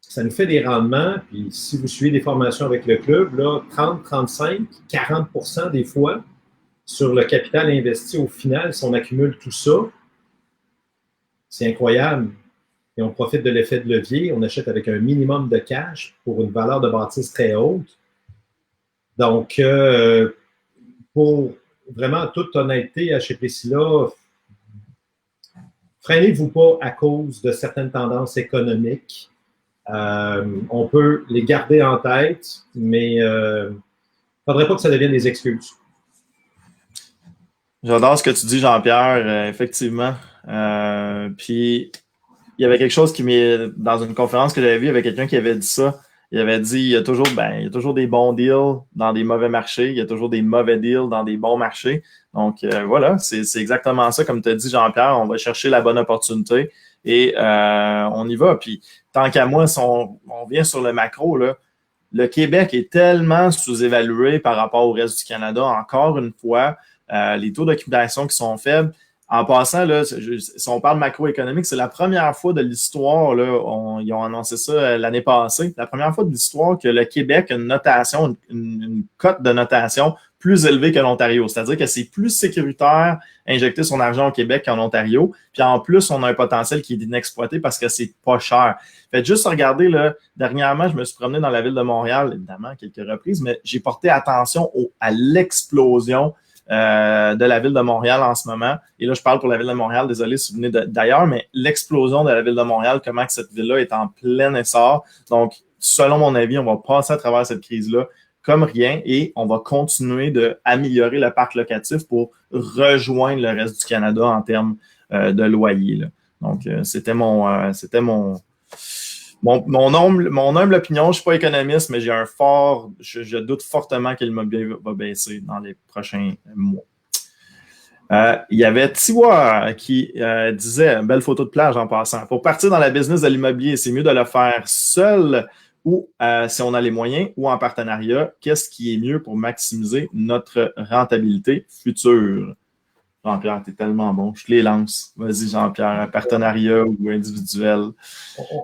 ça nous fait des rendements. Puis si vous suivez des formations avec le club, là, 30, 35, 40 des fois sur le capital investi au final, si on accumule tout ça, c'est incroyable. Et on profite de l'effet de levier. On achète avec un minimum de cash pour une valeur de bâtisse très haute. Donc, pour vraiment toute honnêteté, chez Priscilla, freinez-vous pas à cause de certaines tendances économiques. On peut les garder en tête, mais il ne faudrait pas que ça devienne des excuses. J'adore ce que tu dis, Jean-Pierre, effectivement. Puis, il y avait quelque chose qui m'est dans une conférence que j'avais vue, il y avait quelqu'un qui avait dit ça. Il avait dit il y a toujours des bons deals dans des mauvais marchés, il y a toujours des mauvais deals dans des bons marchés. Donc voilà, c'est exactement ça. Comme tu as dit, Jean-Pierre, on va chercher la bonne opportunité et on y va. Puis tant qu'à moi, si on vient sur le macro, là, le Québec est tellement sous-évalué par rapport au reste du Canada. Encore une fois, les taux d'occupation qui sont faibles. En passant, là, si on parle macroéconomique, c'est la première fois de l'histoire, là, ils ont annoncé ça l'année passée, la première fois de l'histoire que le Québec a une notation, une cote de notation plus élevée que l'Ontario. C'est-à-dire que c'est plus sécuritaire injecter son argent au Québec qu'en Ontario. Puis en plus, on a un potentiel qui est inexploité parce que c'est pas cher. Faites juste regarder, là, dernièrement, je me suis promené dans la ville de Montréal, évidemment, à quelques reprises, mais j'ai porté attention à l'explosion de la ville de Montréal en ce moment. Et là, je parle pour la ville de Montréal, désolé si vous venez d'ailleurs, mais l'explosion de la ville de Montréal, comment que cette ville-là est en plein essor. Donc, selon mon avis, on va passer à travers cette crise-là comme rien et on va continuer d'améliorer le parc locatif pour rejoindre le reste du Canada en termes de loyer, là. Donc, c'était mon humble opinion. Je ne suis pas économiste, mais je doute fortement que l'immobilier va baisser dans les prochains mois. Il y avait Tiwa qui disait, belle photo de plage en passant, pour partir dans la business de l'immobilier, c'est mieux de le faire seul ou si on a les moyens ou en partenariat. Qu'est-ce qui est mieux pour maximiser notre rentabilité future? Jean-Pierre, t'es tellement bon. Je te les lance. Vas-y, Jean-Pierre, un partenariat ou individuel.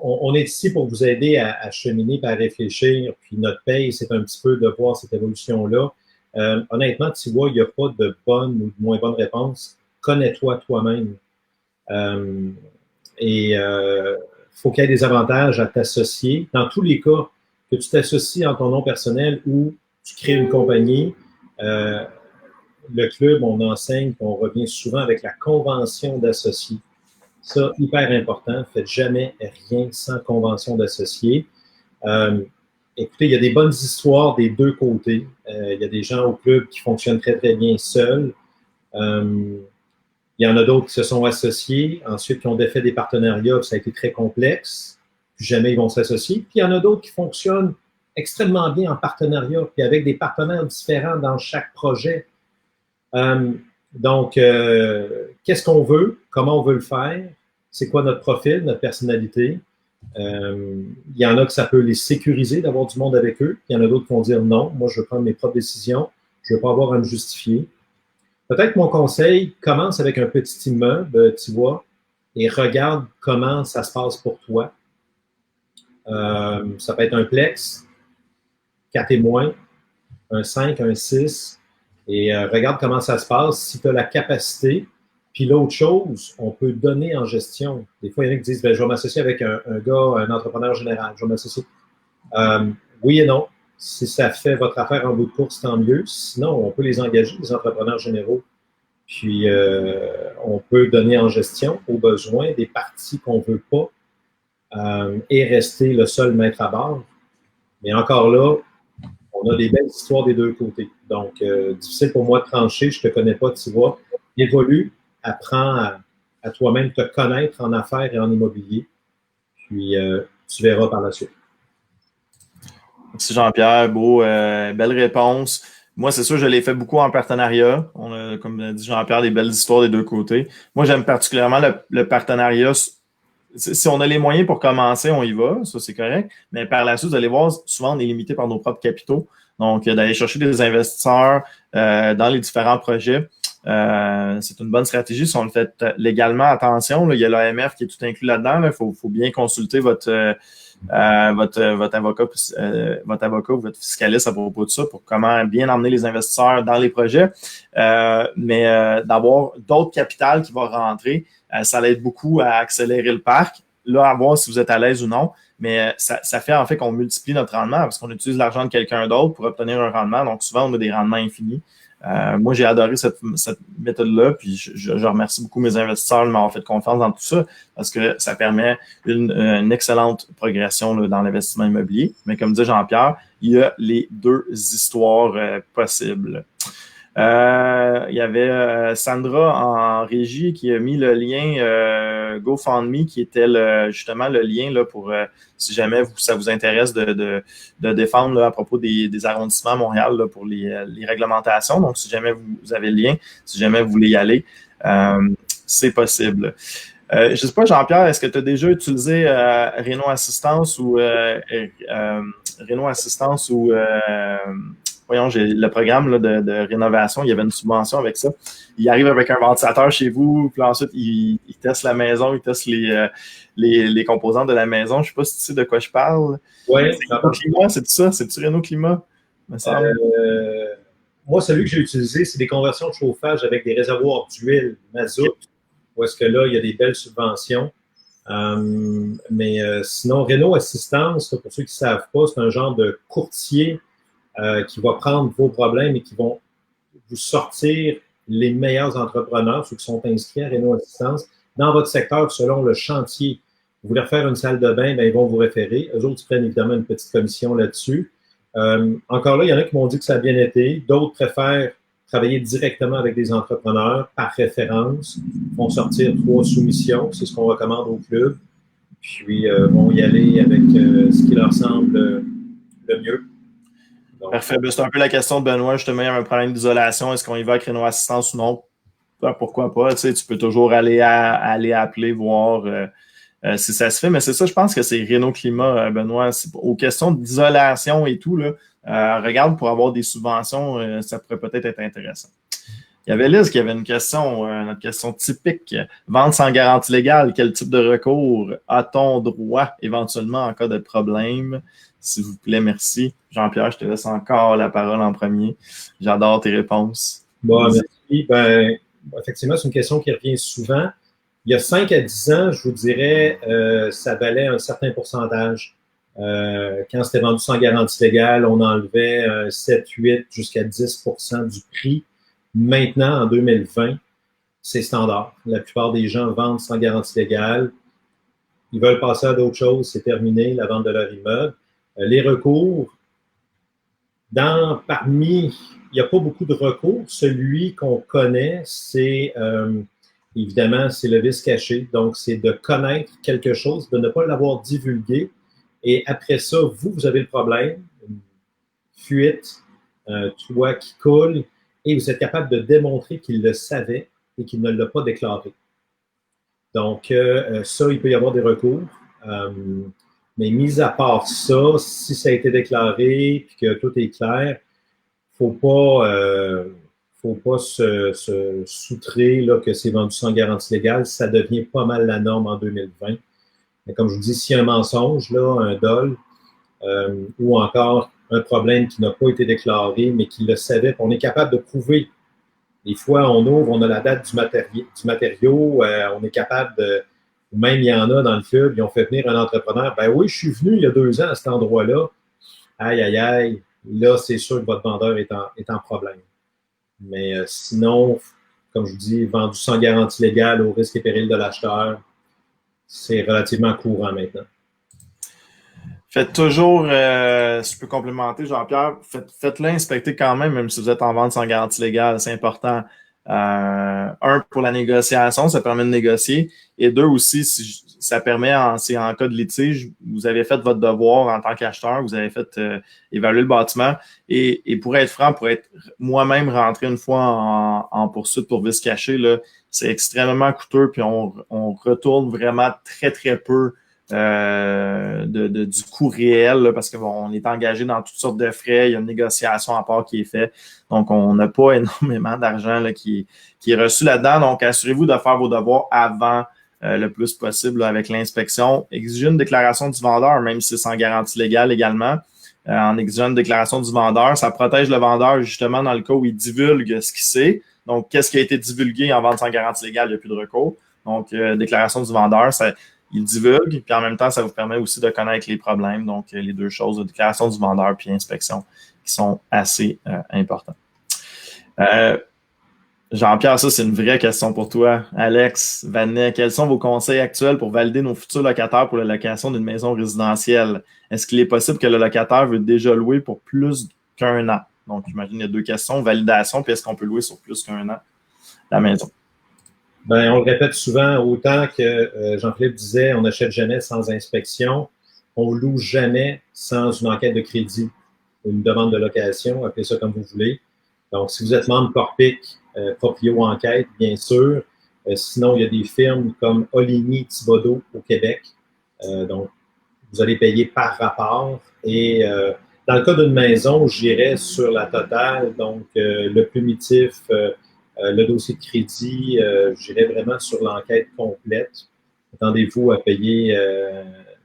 On est ici pour vous aider à cheminer et à réfléchir. Puis notre paye, c'est un petit peu de voir cette évolution-là. Honnêtement, tu vois, il n'y a pas de bonne ou de moins bonne réponse. Connais-toi toi-même. Faut qu'il y ait des avantages à t'associer. Dans tous les cas, que tu t'associes en ton nom personnel ou tu crées une compagnie, le club, on enseigne qu'on revient souvent avec la convention d'associés. Ça, hyper important. Faites jamais rien sans convention d'associés. Écoutez, il y a des bonnes histoires des deux côtés. Il y a des gens au club qui fonctionnent très, très bien seuls. Il y en a d'autres qui se sont associés, ensuite qui ont fait des partenariats, ça a été très complexe, puis jamais ils vont s'associer. Puis il y en a d'autres qui fonctionnent extrêmement bien en partenariat, puis avec des partenaires différents dans chaque projet. Donc, qu'est-ce qu'on veut? Comment on veut le faire? C'est quoi notre profil, notre personnalité? Il y en a que ça peut les sécuriser d'avoir du monde avec eux. Il y en a d'autres qui vont dire non, moi je veux prendre mes propres décisions, je ne veux pas avoir à me justifier. Peut-être mon conseil, commence avec un petit immeuble, tu vois, et regarde comment ça se passe pour toi. Ça peut être un plex, 4 et moins, un 5, un 6, et regarde comment ça se passe. Si tu as la capacité, puis l'autre chose, on peut donner en gestion. Des fois, il y en a qui disent, je vais m'associer avec un gars, un entrepreneur général, je vais m'associer. Oui et non. Si ça fait votre affaire en bout de course, tant mieux. Sinon, on peut les engager, les entrepreneurs généraux. Puis, on peut donner en gestion, au besoin, des parties qu'on ne veut pas et rester le seul maître à bord. Mais encore là, on a des belles histoires des deux côtés. Donc, difficile pour moi de trancher. Je ne te connais pas, tu vois. Évolue, apprends à toi-même te connaître en affaires et en immobilier. Puis, tu verras par la suite. Merci Jean-Pierre, beau, belle réponse. Moi, c'est sûr, je l'ai fait beaucoup en partenariat. On a, comme dit Jean-Pierre, des belles histoires des deux côtés. Moi, j'aime particulièrement le partenariat. Si on a les moyens pour commencer, on y va, ça c'est correct. Mais par la suite, vous allez voir, souvent on est limité par nos propres capitaux. Donc, d'aller chercher des investisseurs dans les différents projets, c'est une bonne stratégie. Si on le fait légalement, attention, là, il y a l'AMF qui est tout inclus là-dedans. Il faut bien consulter votre avocat ou votre fiscaliste à propos de ça pour comment bien emmener les investisseurs dans les projets. Mais d'avoir d'autres capitales qui vont rentrer, ça l'aide beaucoup à accélérer le parc. Là, à voir si vous êtes à l'aise ou non. Mais ça fait en fait qu'on multiplie notre rendement parce qu'on utilise l'argent de quelqu'un d'autre pour obtenir un rendement. Donc, souvent, on a des rendements infinis. Moi, j'ai adoré cette méthode-là, puis je remercie beaucoup mes investisseurs de m'avoir fait confiance dans tout ça parce que ça permet une excellente progression là, dans l'investissement immobilier. Mais comme dit Jean-Pierre, il y a les deux histoires possibles. Il y avait Sandra en régie qui a mis le lien GoFundMe qui était justement le lien là, pour si jamais ça vous intéresse de défendre là, à propos des arrondissements à Montréal là, pour les réglementations. Donc, si jamais vous avez le lien, si jamais vous voulez y aller, c'est possible. Je ne sais pas, Jean-Pierre, est-ce que tu as déjà utilisé Réno Assistance ou voyons, j'ai le programme là, de rénovation, il y avait une subvention avec ça. Il arrive avec un ventilateur chez vous, puis ensuite, il teste la maison, il teste les composants de la maison. Je ne sais pas si tu sais de quoi je parle. Oui. C'est Réno Climat, c'est ça? C'est-tu Réno Climat? Me semble. Moi, celui que j'ai utilisé, c'est des conversions de chauffage avec des réservoirs d'huile mazout, où est-ce que là, il y a des belles subventions. Mais sinon, Réno Assistance, pour ceux qui ne savent pas, c'est un genre de courtier qui va prendre vos problèmes et qui vont vous sortir les meilleurs entrepreneurs, ceux qui sont inscrits à Réno Assistance, dans votre secteur selon le chantier. Vous voulez refaire une salle de bain, bien, ils vont vous référer. Eux autres, ils prennent évidemment une petite commission là-dessus. Encore là, il y en a qui m'ont dit que ça a bien été. D'autres préfèrent travailler directement avec des entrepreneurs par référence, vont sortir 3 soumissions, c'est ce qu'on recommande au club, puis vont y aller avec ce qui leur semble le mieux. Donc, parfait. C'est un peu la question de Benoît. Justement, il y a un problème d'isolation. Est-ce qu'on y va avec Réno Assistance ou non? Pourquoi pas? Tu sais, tu peux toujours aller appeler, voir si ça se fait. Mais c'est ça, je pense que c'est Réno Climat, Benoît. Aux questions d'isolation et tout, là, regarde, pour avoir des subventions, ça pourrait peut-être être intéressant. Il y avait Liz qui avait une question, notre question typique. Vente sans garantie légale, quel type de recours a-t-on droit éventuellement en cas de problème? S'il vous plaît, merci. Jean-Pierre, je te laisse encore la parole en premier. J'adore tes réponses. Bon, merci. Ben, effectivement, c'est une question qui revient souvent. Il y a 5 à 10 ans, je vous dirais, ça valait un certain pourcentage. Quand c'était vendu sans garantie légale, on enlevait 7, 8 jusqu'à 10% du prix. Maintenant, en 2020, c'est standard. La plupart des gens vendent sans garantie légale. Ils veulent passer à d'autres choses, c'est terminé, la vente de leur immeuble. Les recours, il n'y a pas beaucoup de recours. Celui qu'on connaît, c'est évidemment, c'est le vice caché. Donc, c'est de connaître quelque chose, de ne pas l'avoir divulgué. Et après ça, vous avez le problème, une fuite, un toit qui coule, et vous êtes capable de démontrer qu'il le savait et qu'il ne l'a pas déclaré. Donc, ça, il peut y avoir des recours. Mais mis à part ça, si ça a été déclaré et que tout est clair, faut pas se soutrer là, que c'est vendu sans garantie légale. Ça devient pas mal la norme en 2020. Mais comme je vous dis, s'il y a un mensonge, là, un dol, ou encore un problème qui n'a pas été déclaré, mais qui le savait, on est capable de prouver. Des fois, on ouvre, on a la date du matériau, on est capable de... Même il y en a dans le club, ils ont fait venir un entrepreneur. Ben oui, je suis venu il y a 2 ans à cet endroit-là. Aïe, aïe, aïe. Là, c'est sûr que votre vendeur est en problème. Mais sinon, comme je vous dis, vendu sans garantie légale au risque et péril de l'acheteur, c'est relativement courant maintenant. Faites toujours, si je peux complémenter, Jean-Pierre, faites-le inspecter quand même si vous êtes en vente sans garantie légale. C'est important. Un, pour la négociation, ça permet de négocier. Et deux aussi, ça permet, si en cas de litige, vous avez fait votre devoir en tant qu'acheteur, vous avez fait évaluer le bâtiment. Et pour être franc, pour être moi-même rentré une fois en poursuite pour vice caché, là, c'est extrêmement coûteux, puis on retourne vraiment très, très peu du coût réel, là, parce qu'on est engagé dans toutes sortes de frais, il y a une négociation à part qui est faite. Donc, on n'a pas énormément d'argent là, qui est reçu là-dedans. Donc, assurez-vous de faire vos devoirs avant le plus possible là, avec l'inspection. Exigez une déclaration du vendeur, même si c'est sans garantie légale également. En exigeant une déclaration du vendeur, ça protège le vendeur justement dans le cas où il divulgue ce qu'il sait. Donc, qu'est-ce qui a été divulgué en vente sans garantie légale, il n'y a plus de recours. Donc, déclaration du vendeur, il divulgue, puis en même temps, ça vous permet aussi de connaître les problèmes. Donc, les deux choses, déclaration du vendeur puis inspection, qui sont assez importantes. Jean-Pierre, ça, c'est une vraie question pour toi. Alex, Vanet, quels sont vos conseils actuels pour valider nos futurs locataires pour la location d'une maison résidentielle? Est-ce qu'il est possible que le locataire veut déjà louer pour plus qu'un an? Donc, j'imagine il y a deux questions, validation, puis est-ce qu'on peut louer sur plus qu'un an la maison? Ben, on le répète souvent, autant que Jean-Philippe disait, on n'achète jamais sans inspection, on ne loue jamais sans une enquête de crédit, une demande de location, appelez ça comme vous voulez. Donc, si vous êtes membre Corpic, Proprio Enquête, bien sûr. Sinon, il y a des firmes comme Oligny Thibodeau au Québec. Donc, vous allez payer par rapport. Et dans le cas d'une maison, j'irais sur la totale, donc le plumitif, le dossier de crédit, j'irais vraiment sur l'enquête complète. Attendez-vous à payer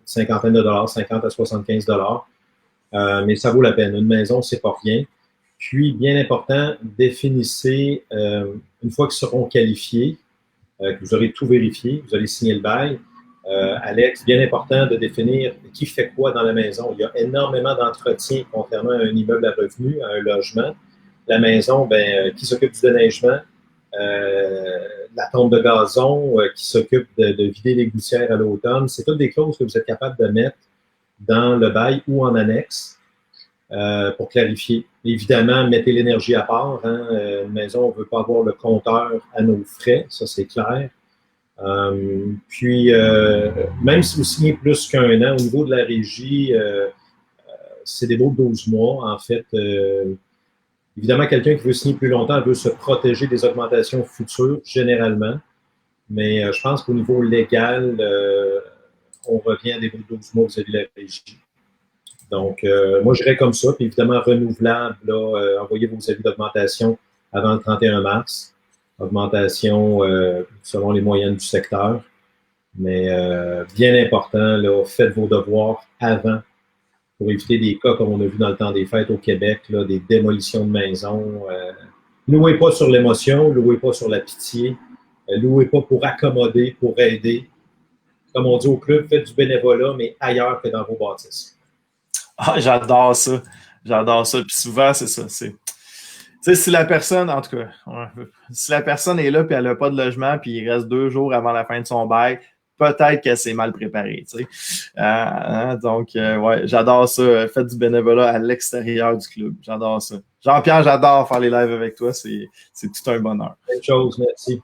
cinquantaine de dollars, 50 à 75 dollars. Mais ça vaut la peine. Une maison, c'est pas rien. Puis, bien important, définissez, une fois qu'ils seront qualifiés, que vous aurez tout vérifié, vous allez signer le bail. Alex, bien important de définir qui fait quoi dans la maison. Il y a énormément d'entretien contrairement à un immeuble à revenus, à un logement. La maison, qui s'occupe du déneigement, la tonte de gazon, qui s'occupe de vider les gouttières à l'automne. C'est toutes des clauses que vous êtes capable de mettre dans le bail ou en annexe. Pour clarifier. Évidemment, mettez l'énergie à part. Hein. Une maison, on ne veut pas avoir le compteur à nos frais, ça c'est clair. Puis, même si vous signez plus qu'un an, au niveau de la régie, c'est des beaux 12 mois. En fait, évidemment, quelqu'un qui veut signer plus longtemps veut se protéger des augmentations futures, généralement. Mais je pense qu'au niveau légal, on revient à des beaux 12 mois vis-à-vis de la régie. Donc, moi, j'irais comme ça. Puis évidemment, renouvelable, là, envoyez vos avis d'augmentation avant le 31 mars. Augmentation selon les moyennes du secteur. Mais bien important, là, faites vos devoirs avant pour éviter des cas comme on a vu dans le temps des fêtes au Québec, là, des démolitions de maisons. Louez pas sur l'émotion, louez pas sur la pitié, louez pas pour accommoder, pour aider. Comme on dit au club, faites du bénévolat, mais ailleurs que dans vos bâtisses. Ah, j'adore ça. J'adore ça. Puis souvent, c'est ça. Tu sais, si la personne, en tout cas, si la personne est là et elle n'a pas de logement puis il reste 2 jours avant la fin de son bail, peut-être qu'elle s'est mal préparée. Tu sais. Donc, ouais, j'adore ça. Faites du bénévolat à l'extérieur du club. J'adore ça. Jean-Pierre, j'adore faire les lives avec toi. C'est tout un bonheur. Bonne chose, merci.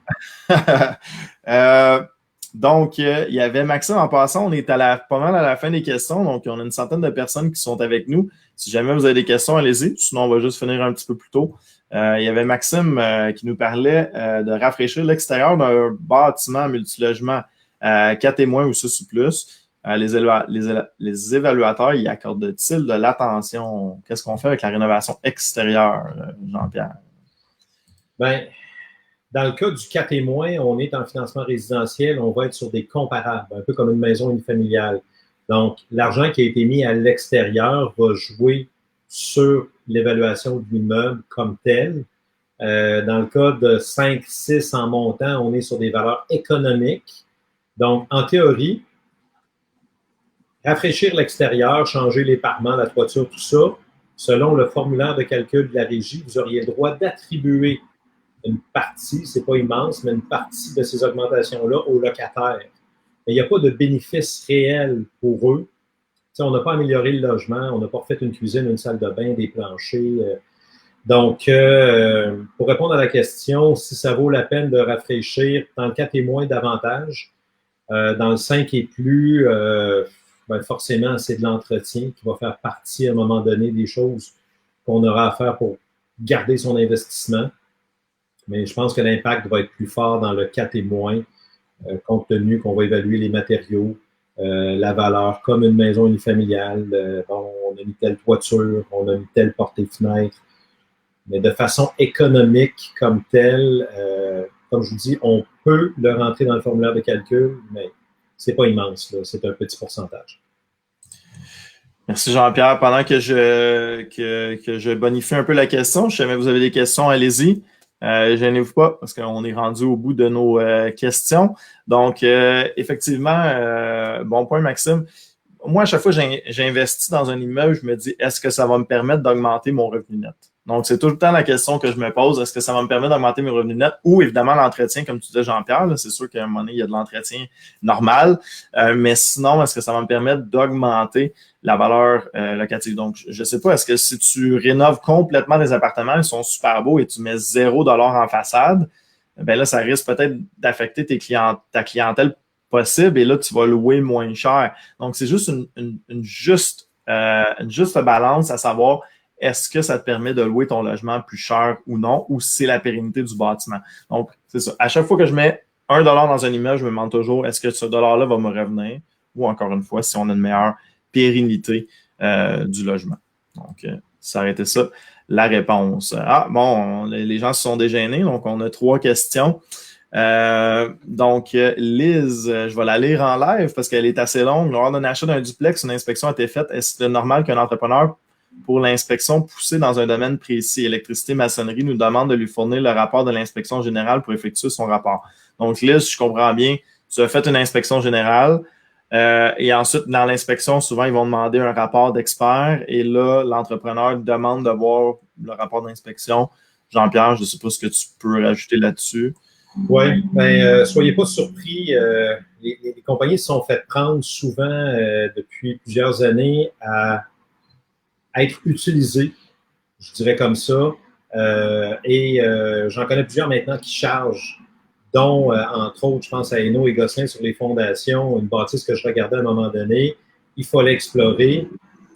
Donc, il y avait Maxime en passant, on est pas mal à la fin des questions, donc on a une centaine de personnes qui sont avec nous. Si jamais vous avez des questions, allez-y, sinon on va juste finir un petit peu plus tôt. Il y avait Maxime qui nous parlait de rafraîchir l'extérieur d'un bâtiment multilogement 4 témoins ou 6 ou plus. Les évaluateurs y accordent-ils de l'attention? Qu'est-ce qu'on fait avec la rénovation extérieure, Jean-Pierre? Bien, dans le cas du cas témoin, on est en financement résidentiel, on va être sur des comparables, un peu comme une maison unifamiliale. Donc, l'argent qui a été mis à l'extérieur va jouer sur l'évaluation de l'immeuble comme tel. Dans le cas de 5, 6 en montant, on est sur des valeurs économiques. Donc, en théorie, rafraîchir l'extérieur, changer les parements, la toiture, tout ça, selon le formulaire de calcul de la régie, vous auriez le droit d'attribuer une partie, c'est pas immense, mais une partie de ces augmentations-là aux locataires. Mais il n'y a pas de bénéfice réel pour eux on n'a pas amélioré le logement, on n'a pas refait une cuisine, une salle de bain, des planchers. Donc, pour répondre à la question, si ça vaut la peine de rafraîchir, dans le 4 et moins davantage, dans le 5 et plus, ben forcément, c'est de l'entretien qui va faire partie à un moment donné des choses qu'on aura à faire pour garder son investissement. Mais je pense que l'impact va être plus fort dans le 4 et moins, compte tenu qu'on va évaluer les matériaux, la valeur, comme une maison unifamiliale. Bon, on a mis telle toiture, on a mis telle portée-fenêtre. Mais de façon économique comme telle, comme je vous dis, on peut le rentrer dans le formulaire de calcul, mais c'est pas immense, là. C'est un petit pourcentage. Merci Jean-Pierre. Pendant que je bonifie un peu la question, si jamais vous avez des questions, allez-y. Gênez-vous pas parce qu'on est rendu au bout de nos questions. Donc, effectivement, bon point Maxime. Moi, à chaque fois que j'investis dans un immeuble, je me dis, est-ce que ça va me permettre d'augmenter mon revenu net? Donc, c'est tout le temps la question que je me pose. Est-ce que ça va me permettre d'augmenter mes revenus nets? Ou évidemment, l'entretien, comme tu disais, Jean-Pierre, c'est sûr qu'à un moment donné, il y a de l'entretien normal. Mais sinon, est-ce que ça va me permettre d'augmenter la valeur locative? Donc, je ne sais pas, est-ce que si tu rénoves complètement des appartements, ils sont super beaux et tu mets 0$ en façade, ben là, ça risque peut-être d'affecter ta clientèle possible et là, tu vas louer moins cher. Donc, c'est juste une juste balance à savoir est-ce que ça te permet de louer ton logement plus cher ou non, ou si c'est la pérennité du bâtiment. Donc, c'est ça. À chaque fois que je mets 1$ dans un immeuble, je me demande toujours est-ce que ce dollar-là va me revenir ou encore une fois, si on a une meilleure pérennité du logement. Donc, ça aurait été ça la réponse. Ah, bon, les gens se sont déjeunés, donc on a 3 questions. Donc, Liz, je vais la lire en live parce qu'elle est assez longue. Lors d'un achat d'un duplex, une inspection a été faite. Est-ce normal qu'un entrepreneur, pour l'inspection poussée dans un domaine précis, électricité, maçonnerie, nous demande de lui fournir le rapport de l'inspection générale pour effectuer son rapport? Donc, Liz, je comprends bien, tu as fait une inspection générale et ensuite, dans l'inspection, souvent, ils vont demander un rapport d'expert et là, l'entrepreneur demande de voir le rapport d'inspection. Jean-Pierre, je ne sais pas ce que tu peux rajouter là-dessus. Oui, soyez pas surpris. Les compagnies se sont fait prendre souvent depuis plusieurs années à être utilisées, je dirais comme ça. J'en connais plusieurs maintenant qui chargent, dont, entre autres, je pense à Hainaut et Gosselin sur les fondations, une bâtisse que je regardais à un moment donné. Il fallait explorer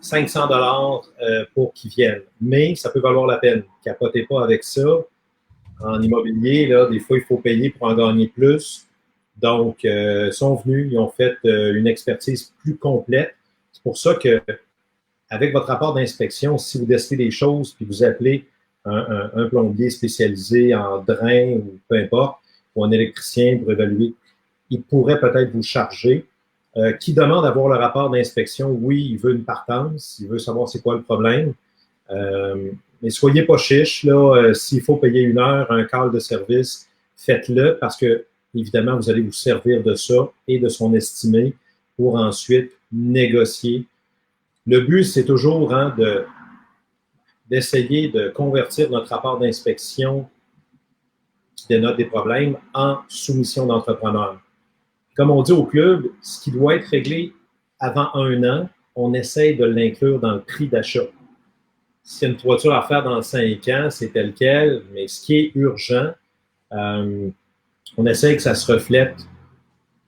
500$ pour qu'ils viennent. Mais ça peut valoir la peine. Capotez pas avec ça. En immobilier, là, des fois, il faut payer pour en gagner plus. Donc, ils sont venus, ils ont fait une expertise plus complète. C'est pour ça que, avec votre rapport d'inspection, si vous décidez des choses, puis vous appelez un plombier spécialisé en drain ou peu importe, ou un électricien pour évaluer, il pourrait peut-être vous charger. Qui demande à voir le rapport d'inspection? Oui, il veut une partance, il veut savoir c'est quoi le problème. Mais soyez pas chiche, là. S'il faut payer 1 heure, un call de service, faites-le parce que, évidemment, vous allez vous servir de ça et de son estimé pour ensuite négocier. Le but, c'est toujours d'essayer de convertir notre rapport d'inspection qui dénote des problèmes en soumission d'entrepreneur. Comme on dit au club, ce qui doit être réglé avant 1 an, on essaye de l'inclure dans le prix d'achat. S'il y a une toiture à faire dans 5 ans, c'est tel quel, mais ce qui est urgent, on essaie que ça se reflète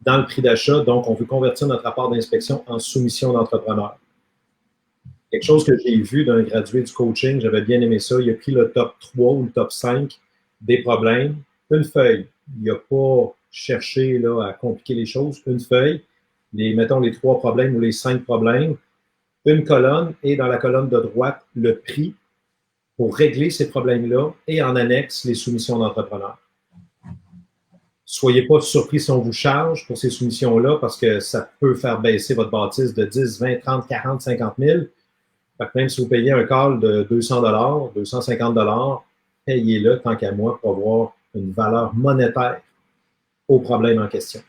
dans le prix d'achat. Donc, on veut convertir notre rapport d'inspection en soumission d'entrepreneur. Quelque chose que j'ai vu d'un gradué du coaching, j'avais bien aimé ça. Il a pris le top 3 ou le top 5 des problèmes, une feuille. Il n'a pas cherché là, à compliquer les choses. Une feuille, mettons les 3 problèmes ou les 5 problèmes, une colonne et dans la colonne de droite, le prix pour régler ces problèmes-là et en annexe, les soumissions d'entrepreneurs. Soyez pas surpris si on vous charge pour ces soumissions-là parce que ça peut faire baisser votre bâtisse de 10, 20, 30, 40, 50 000. Fait que même si vous payez un call de 200$, 250$, payez-le tant qu'à moi pour avoir une valeur monétaire au problème en question.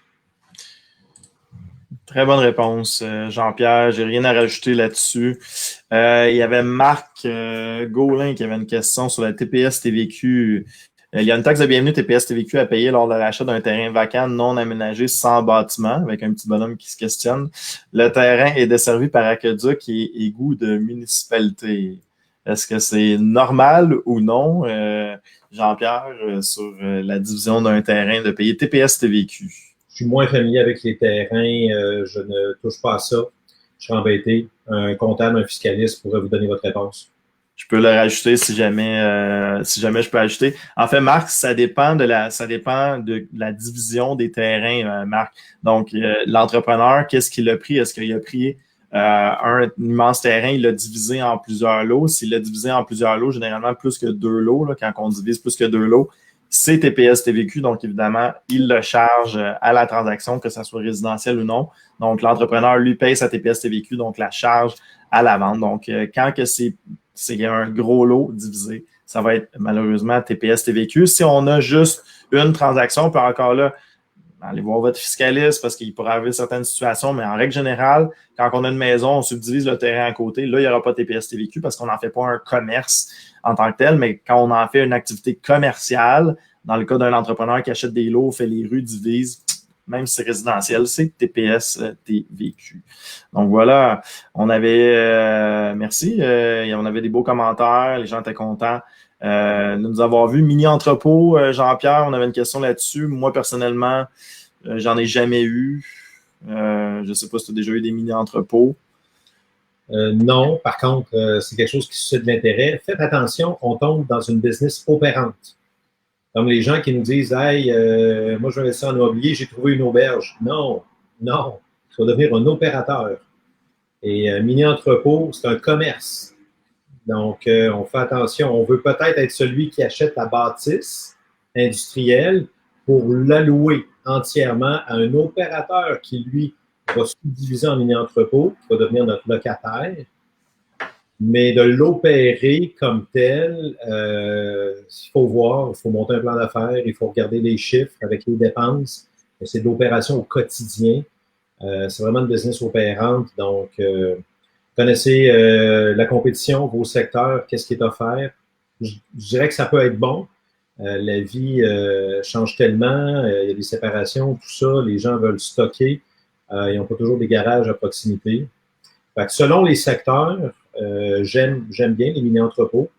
Très bonne réponse, Jean-Pierre. J'ai rien à rajouter là-dessus. Il y avait Marc Gaulin qui avait une question sur la TPS TVQ Il y a une taxe de bienvenue TPS-TVQ à payer lors de l'achat d'un terrain vacant non aménagé sans bâtiment, avec un petit bonhomme qui se questionne. Le terrain est desservi par aqueduc et égout de municipalité. Est-ce que c'est normal ou non, Jean-Pierre, sur la division d'un terrain de payer TPS-TVQ? Je suis moins familier avec les terrains, je ne touche pas à ça. Je serais embêté. Un comptable, un fiscaliste pourrait vous donner votre réponse. Je peux le rajouter si jamais je peux ajouter. En fait, Marc, ça dépend de la division des terrains, Marc. Donc, l'entrepreneur, qu'est-ce qu'il a pris? Est-ce qu'il a pris un immense terrain, il l'a divisé en plusieurs lots? S'il l'a divisé en plusieurs lots, généralement plus que 2 lots, là, quand on divise plus que 2 lots, c'est TPS-TVQ. Donc, évidemment, il le charge à la transaction, que ça soit résidentiel ou non. Donc, l'entrepreneur, lui, paye sa TPS-TVQ, donc la charge à la vente. Donc, quand que c'est un gros lot divisé, ça va être malheureusement TPS-TVQ. Si on a juste une transaction, puis encore là, allez voir votre fiscaliste parce qu'il pourrait arriver certaines situations, mais en règle générale, quand on a une maison, on subdivise le terrain à côté, là, il n'y aura pas TPS-TVQ parce qu'on n'en fait pas un commerce en tant que tel, mais quand on en fait une activité commerciale, dans le cas d'un entrepreneur qui achète des lots, fait les rues, divise, même si c'est résidentiel, c'est TPS-TVQ. Donc voilà, on avait, merci, on avait des beaux commentaires, les gens étaient contents de nous avoir vus. Mini-entrepôt, Jean-Pierre, on avait une question là-dessus. Moi, personnellement, j'en ai jamais eu. Je ne sais pas si tu as déjà eu des mini-entrepôts. Non, par contre, c'est quelque chose qui suscite de l'intérêt. Faites attention, on tombe dans une business opérante. Comme les gens qui nous disent « Hey, moi je vais investir en immobilier, j'ai trouvé une auberge. » Non, non, il faut devenir un opérateur. Et mini-entrepôt, c'est un commerce. Donc, on fait attention. On veut peut-être être celui qui achète la bâtisse industrielle pour l'allouer entièrement à un opérateur qui, lui, va subdiviser en mini-entrepôt, qui va devenir notre locataire. Mais de l'opérer comme tel, il faut voir, il faut monter un plan d'affaires, il faut regarder les chiffres avec les dépenses. C'est de l'opération au quotidien. C'est vraiment une business opérante. Donc, connaissez la compétition, vos secteurs, qu'est-ce qui est offert. Je dirais que ça peut être bon. La vie change tellement, il y a des séparations, tout ça, les gens veulent stocker. Ils n'ont pas toujours des garages à proximité. Fait que selon les secteurs, j'aime bien les mini-entrepôts,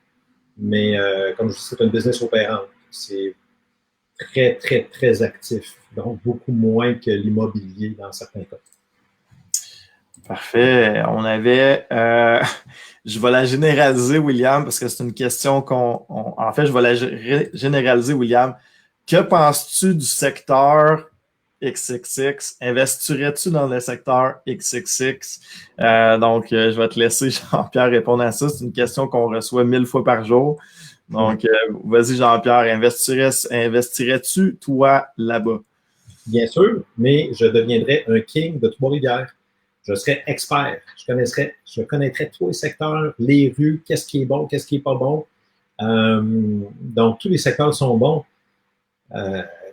mais comme je dis, c'est une business opérante. C'est très, très, très actif. Donc, beaucoup moins que l'immobilier dans certains cas. Parfait. On avait, je vais la généraliser, William, parce que c'est une question en fait, je vais la généraliser, William. Que penses-tu du secteur XXX? Investirais-tu dans le secteur XXX? Donc, je vais te laisser, Jean-Pierre, répondre à ça. C'est une question qu'on reçoit 1000 fois par jour. Donc, vas-y, Jean-Pierre, investirais-tu, toi, là-bas? Bien sûr, mais je deviendrais un king de Trois-Rivières. Je serais expert. Je connaîtrais tous les secteurs, les rues, qu'est-ce qui est bon, qu'est-ce qui n'est pas bon. Donc, tous les secteurs sont bons.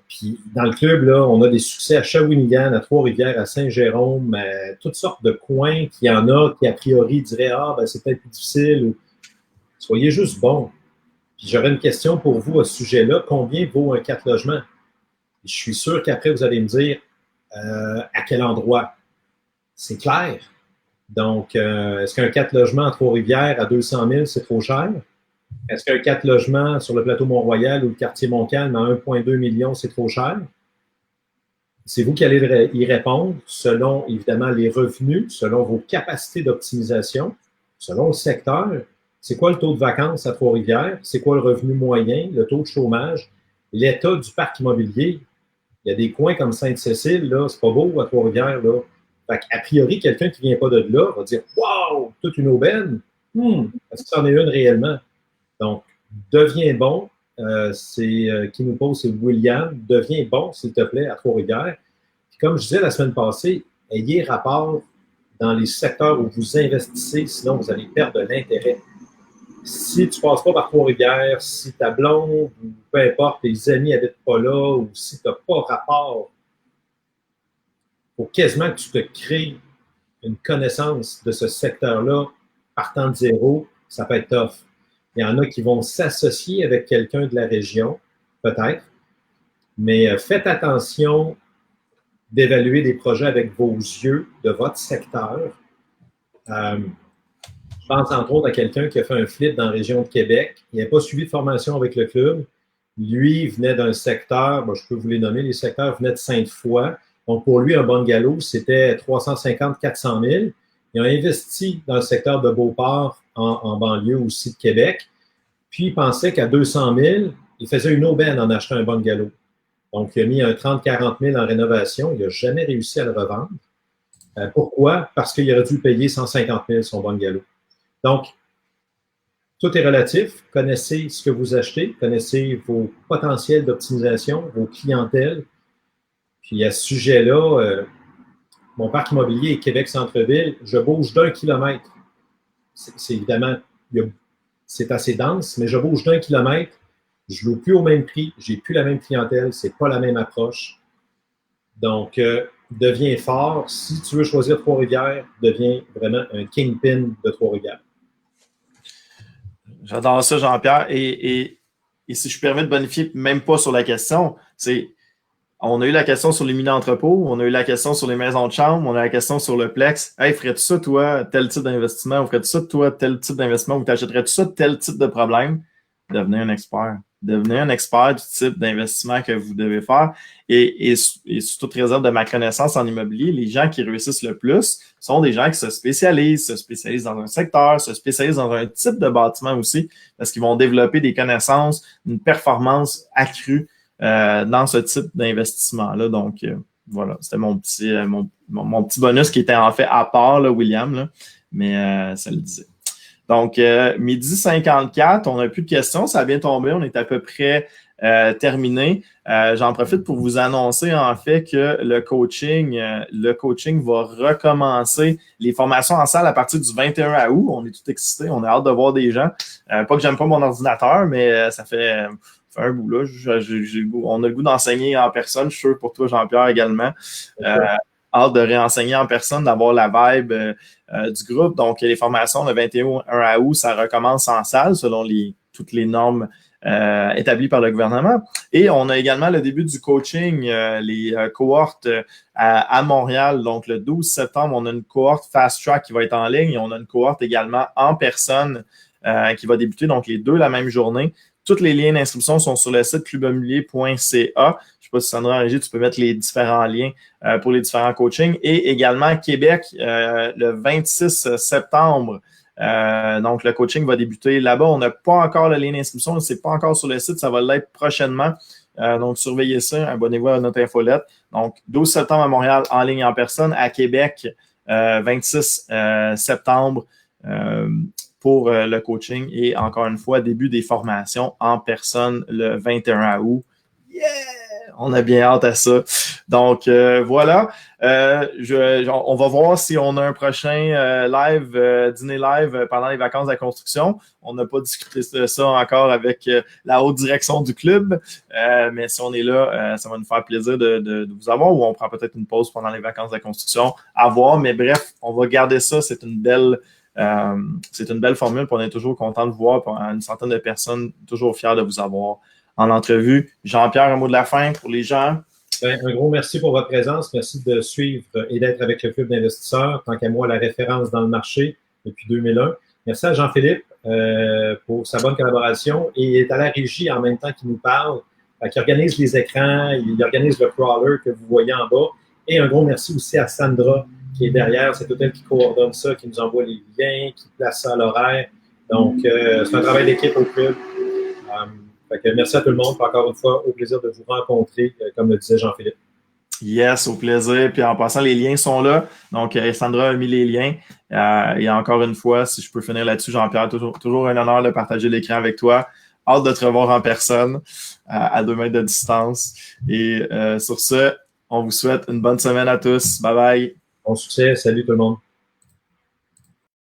Puis, dans le club, là, on a des succès à Shawinigan, à Trois-Rivières, à Saint-Jérôme, à toutes sortes de coins qu'il y en a qui, a priori, diraient « Ah, ben, c'est peut-être plus difficile. » ou « Soyez juste bons. » Puis, j'aurais une question pour vous à ce sujet-là. Combien vaut un 4 logements? Je suis sûr qu'après, vous allez me dire à quel endroit. C'est clair. Donc, est-ce qu'un 4 logements à Trois-Rivières à 200 000, c'est trop cher? Est-ce qu'un 4 logements sur le plateau Mont-Royal ou le quartier Montcalm à 1,2 million, c'est trop cher? C'est vous qui allez y répondre selon, évidemment, les revenus, selon vos capacités d'optimisation, selon le secteur. C'est quoi le taux de vacances à Trois-Rivières? C'est quoi le revenu moyen, le taux de chômage, l'état du parc immobilier? Il y a des coins comme Sainte-Cécile, là, c'est pas beau à Trois-Rivières, là. Fait qu'a priori, quelqu'un qui vient pas de là va dire « Wow, toute une aubaine! Est-ce que c'en est une réellement? » Donc, deviens bon. Qui nous pose, c'est William. Deviens bon, s'il te plaît, à Trois-Rivières. Puis comme je disais la semaine passée, ayez rapport dans les secteurs où vous investissez, sinon vous allez perdre de l'intérêt. Si tu ne passes pas par Trois-Rivières, si ta blonde, ou peu importe, tes amis n'habitent pas là, ou si tu n'as pas rapport, il faut quasiment que tu te crées une connaissance de ce secteur-là partant de zéro, ça peut être tough. Il y en a qui vont s'associer avec quelqu'un de la région peut-être. Mais faites attention d'évaluer des projets avec vos yeux de votre secteur. Je pense entre autres à quelqu'un qui a fait un flip dans la région de Québec. Il n'a pas suivi de formation avec le club. Lui venait d'un secteur, je peux vous les nommer, les secteurs venaient de Sainte-Foy. Donc, pour lui, un bungalow, c'était 350-400 000. Il a investi dans le secteur de Beauport, en banlieue aussi de Québec. Puis, il pensait qu'à 200 000, il faisait une aubaine en achetant un bungalow. Donc, il a mis un 30-40 000 en rénovation. Il n'a jamais réussi à le revendre. Pourquoi? Parce qu'il aurait dû payer 150 000 son bungalow. Donc, tout est relatif. Connaissez ce que vous achetez, connaissez vos potentiels d'optimisation, vos clientèles. Puis à ce sujet-là, mon parc immobilier est Québec Centre-Ville. Je bouge d'1 kilomètre. C'est évidemment, c'est assez dense, mais je bouge d'1 kilomètre. Je ne loue plus au même prix. Je n'ai plus la même clientèle. Ce n'est pas la même approche. Donc, deviens fort. Si tu veux choisir Trois-Rivières, deviens vraiment un kingpin de Trois-Rivières. J'adore ça, Jean-Pierre. Et si je permets de bonifier, même pas sur la question, on a eu la question sur les mini-entrepôts, on a eu la question sur les maisons de chambre, on a la question sur le Plex. Hey, ferais-tu ça, toi, tel type d'investissement? Ou ferais-tu ça, toi, tel type d'investissement? Ou t'achèterais-tu ça, tel type de problème? Devenez un expert. Devenez un expert du type d'investissement que vous devez faire. Et sous toute réserve de ma connaissance en immobilier, les gens qui réussissent le plus sont des gens qui se spécialisent dans un secteur, se spécialisent dans un type de bâtiment aussi, parce qu'ils vont développer des connaissances, une performance accrue dans ce type d'investissement-là. Donc, voilà, c'était mon petit bonus qui était en fait à part, là, William, là, mais ça le disait. Donc, 12h54, on n'a plus de questions, ça a bien tombé, on est à peu près terminé. J'en profite pour vous annoncer en fait que le coaching va recommencer les formations en salle à partir du 21 août. On est tout excités, on a hâte de voir des gens. Pas que j'aime pas mon ordinateur, mais ça fait un bout là. On a le goût d'enseigner en personne, je suis sûr pour toi, Jean-Pierre, également. Hâte de réenseigner en personne, d'avoir la vibe du groupe. Donc, les formations le 21 août, ça recommence en salle selon toutes les normes établies par le gouvernement. Et on a également le début du coaching, les cohortes à Montréal. Donc, le 12 septembre, on a une cohorte Fast Track qui va être en ligne et on a une cohorte également en personne qui va débuter. Donc, les deux la même journée. Toutes les liens d'inscription sont sur le site clubimmobilier.ca. Je ne sais pas si Sandra Régie, tu peux mettre les différents liens pour les différents coachings. Et également Québec, le 26 septembre. Donc, le coaching va débuter là-bas. On n'a pas encore le lien d'inscription. Ce n'est pas encore sur le site. Ça va l'être prochainement. Donc, surveillez ça. Abonnez-vous à notre infolette. Donc, 12 septembre à Montréal, en ligne en personne. À Québec, 26 septembre. Pour le coaching et encore une fois, début des formations en personne le 21 août. Yeah! On a bien hâte à ça. Donc, voilà. On va voir si on a un prochain dîner live pendant les vacances de la construction. On n'a pas discuté de ça encore avec la haute direction du club. Mais si on est là, ça va nous faire plaisir de vous avoir ou on prend peut-être une pause pendant les vacances de la construction à voir. Mais bref, on va garder ça. C'est une belle formule, puis on est toujours content de vous voir, puis une centaine de personnes, toujours fiers de vous avoir en entrevue. Jean-Pierre, un mot de la fin pour les gens? Un gros merci pour votre présence. Merci de suivre et d'être avec le club d'investisseurs, tant qu'à moi, la référence dans le marché depuis 2001. Merci à Jean-Philippe pour sa bonne collaboration et il est à la régie en même temps qu'il nous parle, qui organise les écrans, il organise le crawler que vous voyez en bas. Et un gros merci aussi à Sandra, qui est derrière, c'est elle qui coordonne ça, qui nous envoie les liens, qui place ça à l'horaire. Donc, c'est un travail d'équipe au club. Merci à tout le monde. Puis encore une fois, au plaisir de vous rencontrer, comme le disait Jean-Philippe. Yes, au plaisir. Puis en passant, les liens sont là. Donc, Sandra a mis les liens. Et encore une fois, si je peux finir là-dessus, Jean-Pierre, toujours un honneur de partager l'écran avec toi. Hâte de te revoir en personne, à 2 mètres de distance. Et sur ce, on vous souhaite une bonne semaine à tous. Bye bye. Bon succès. Salut tout le monde.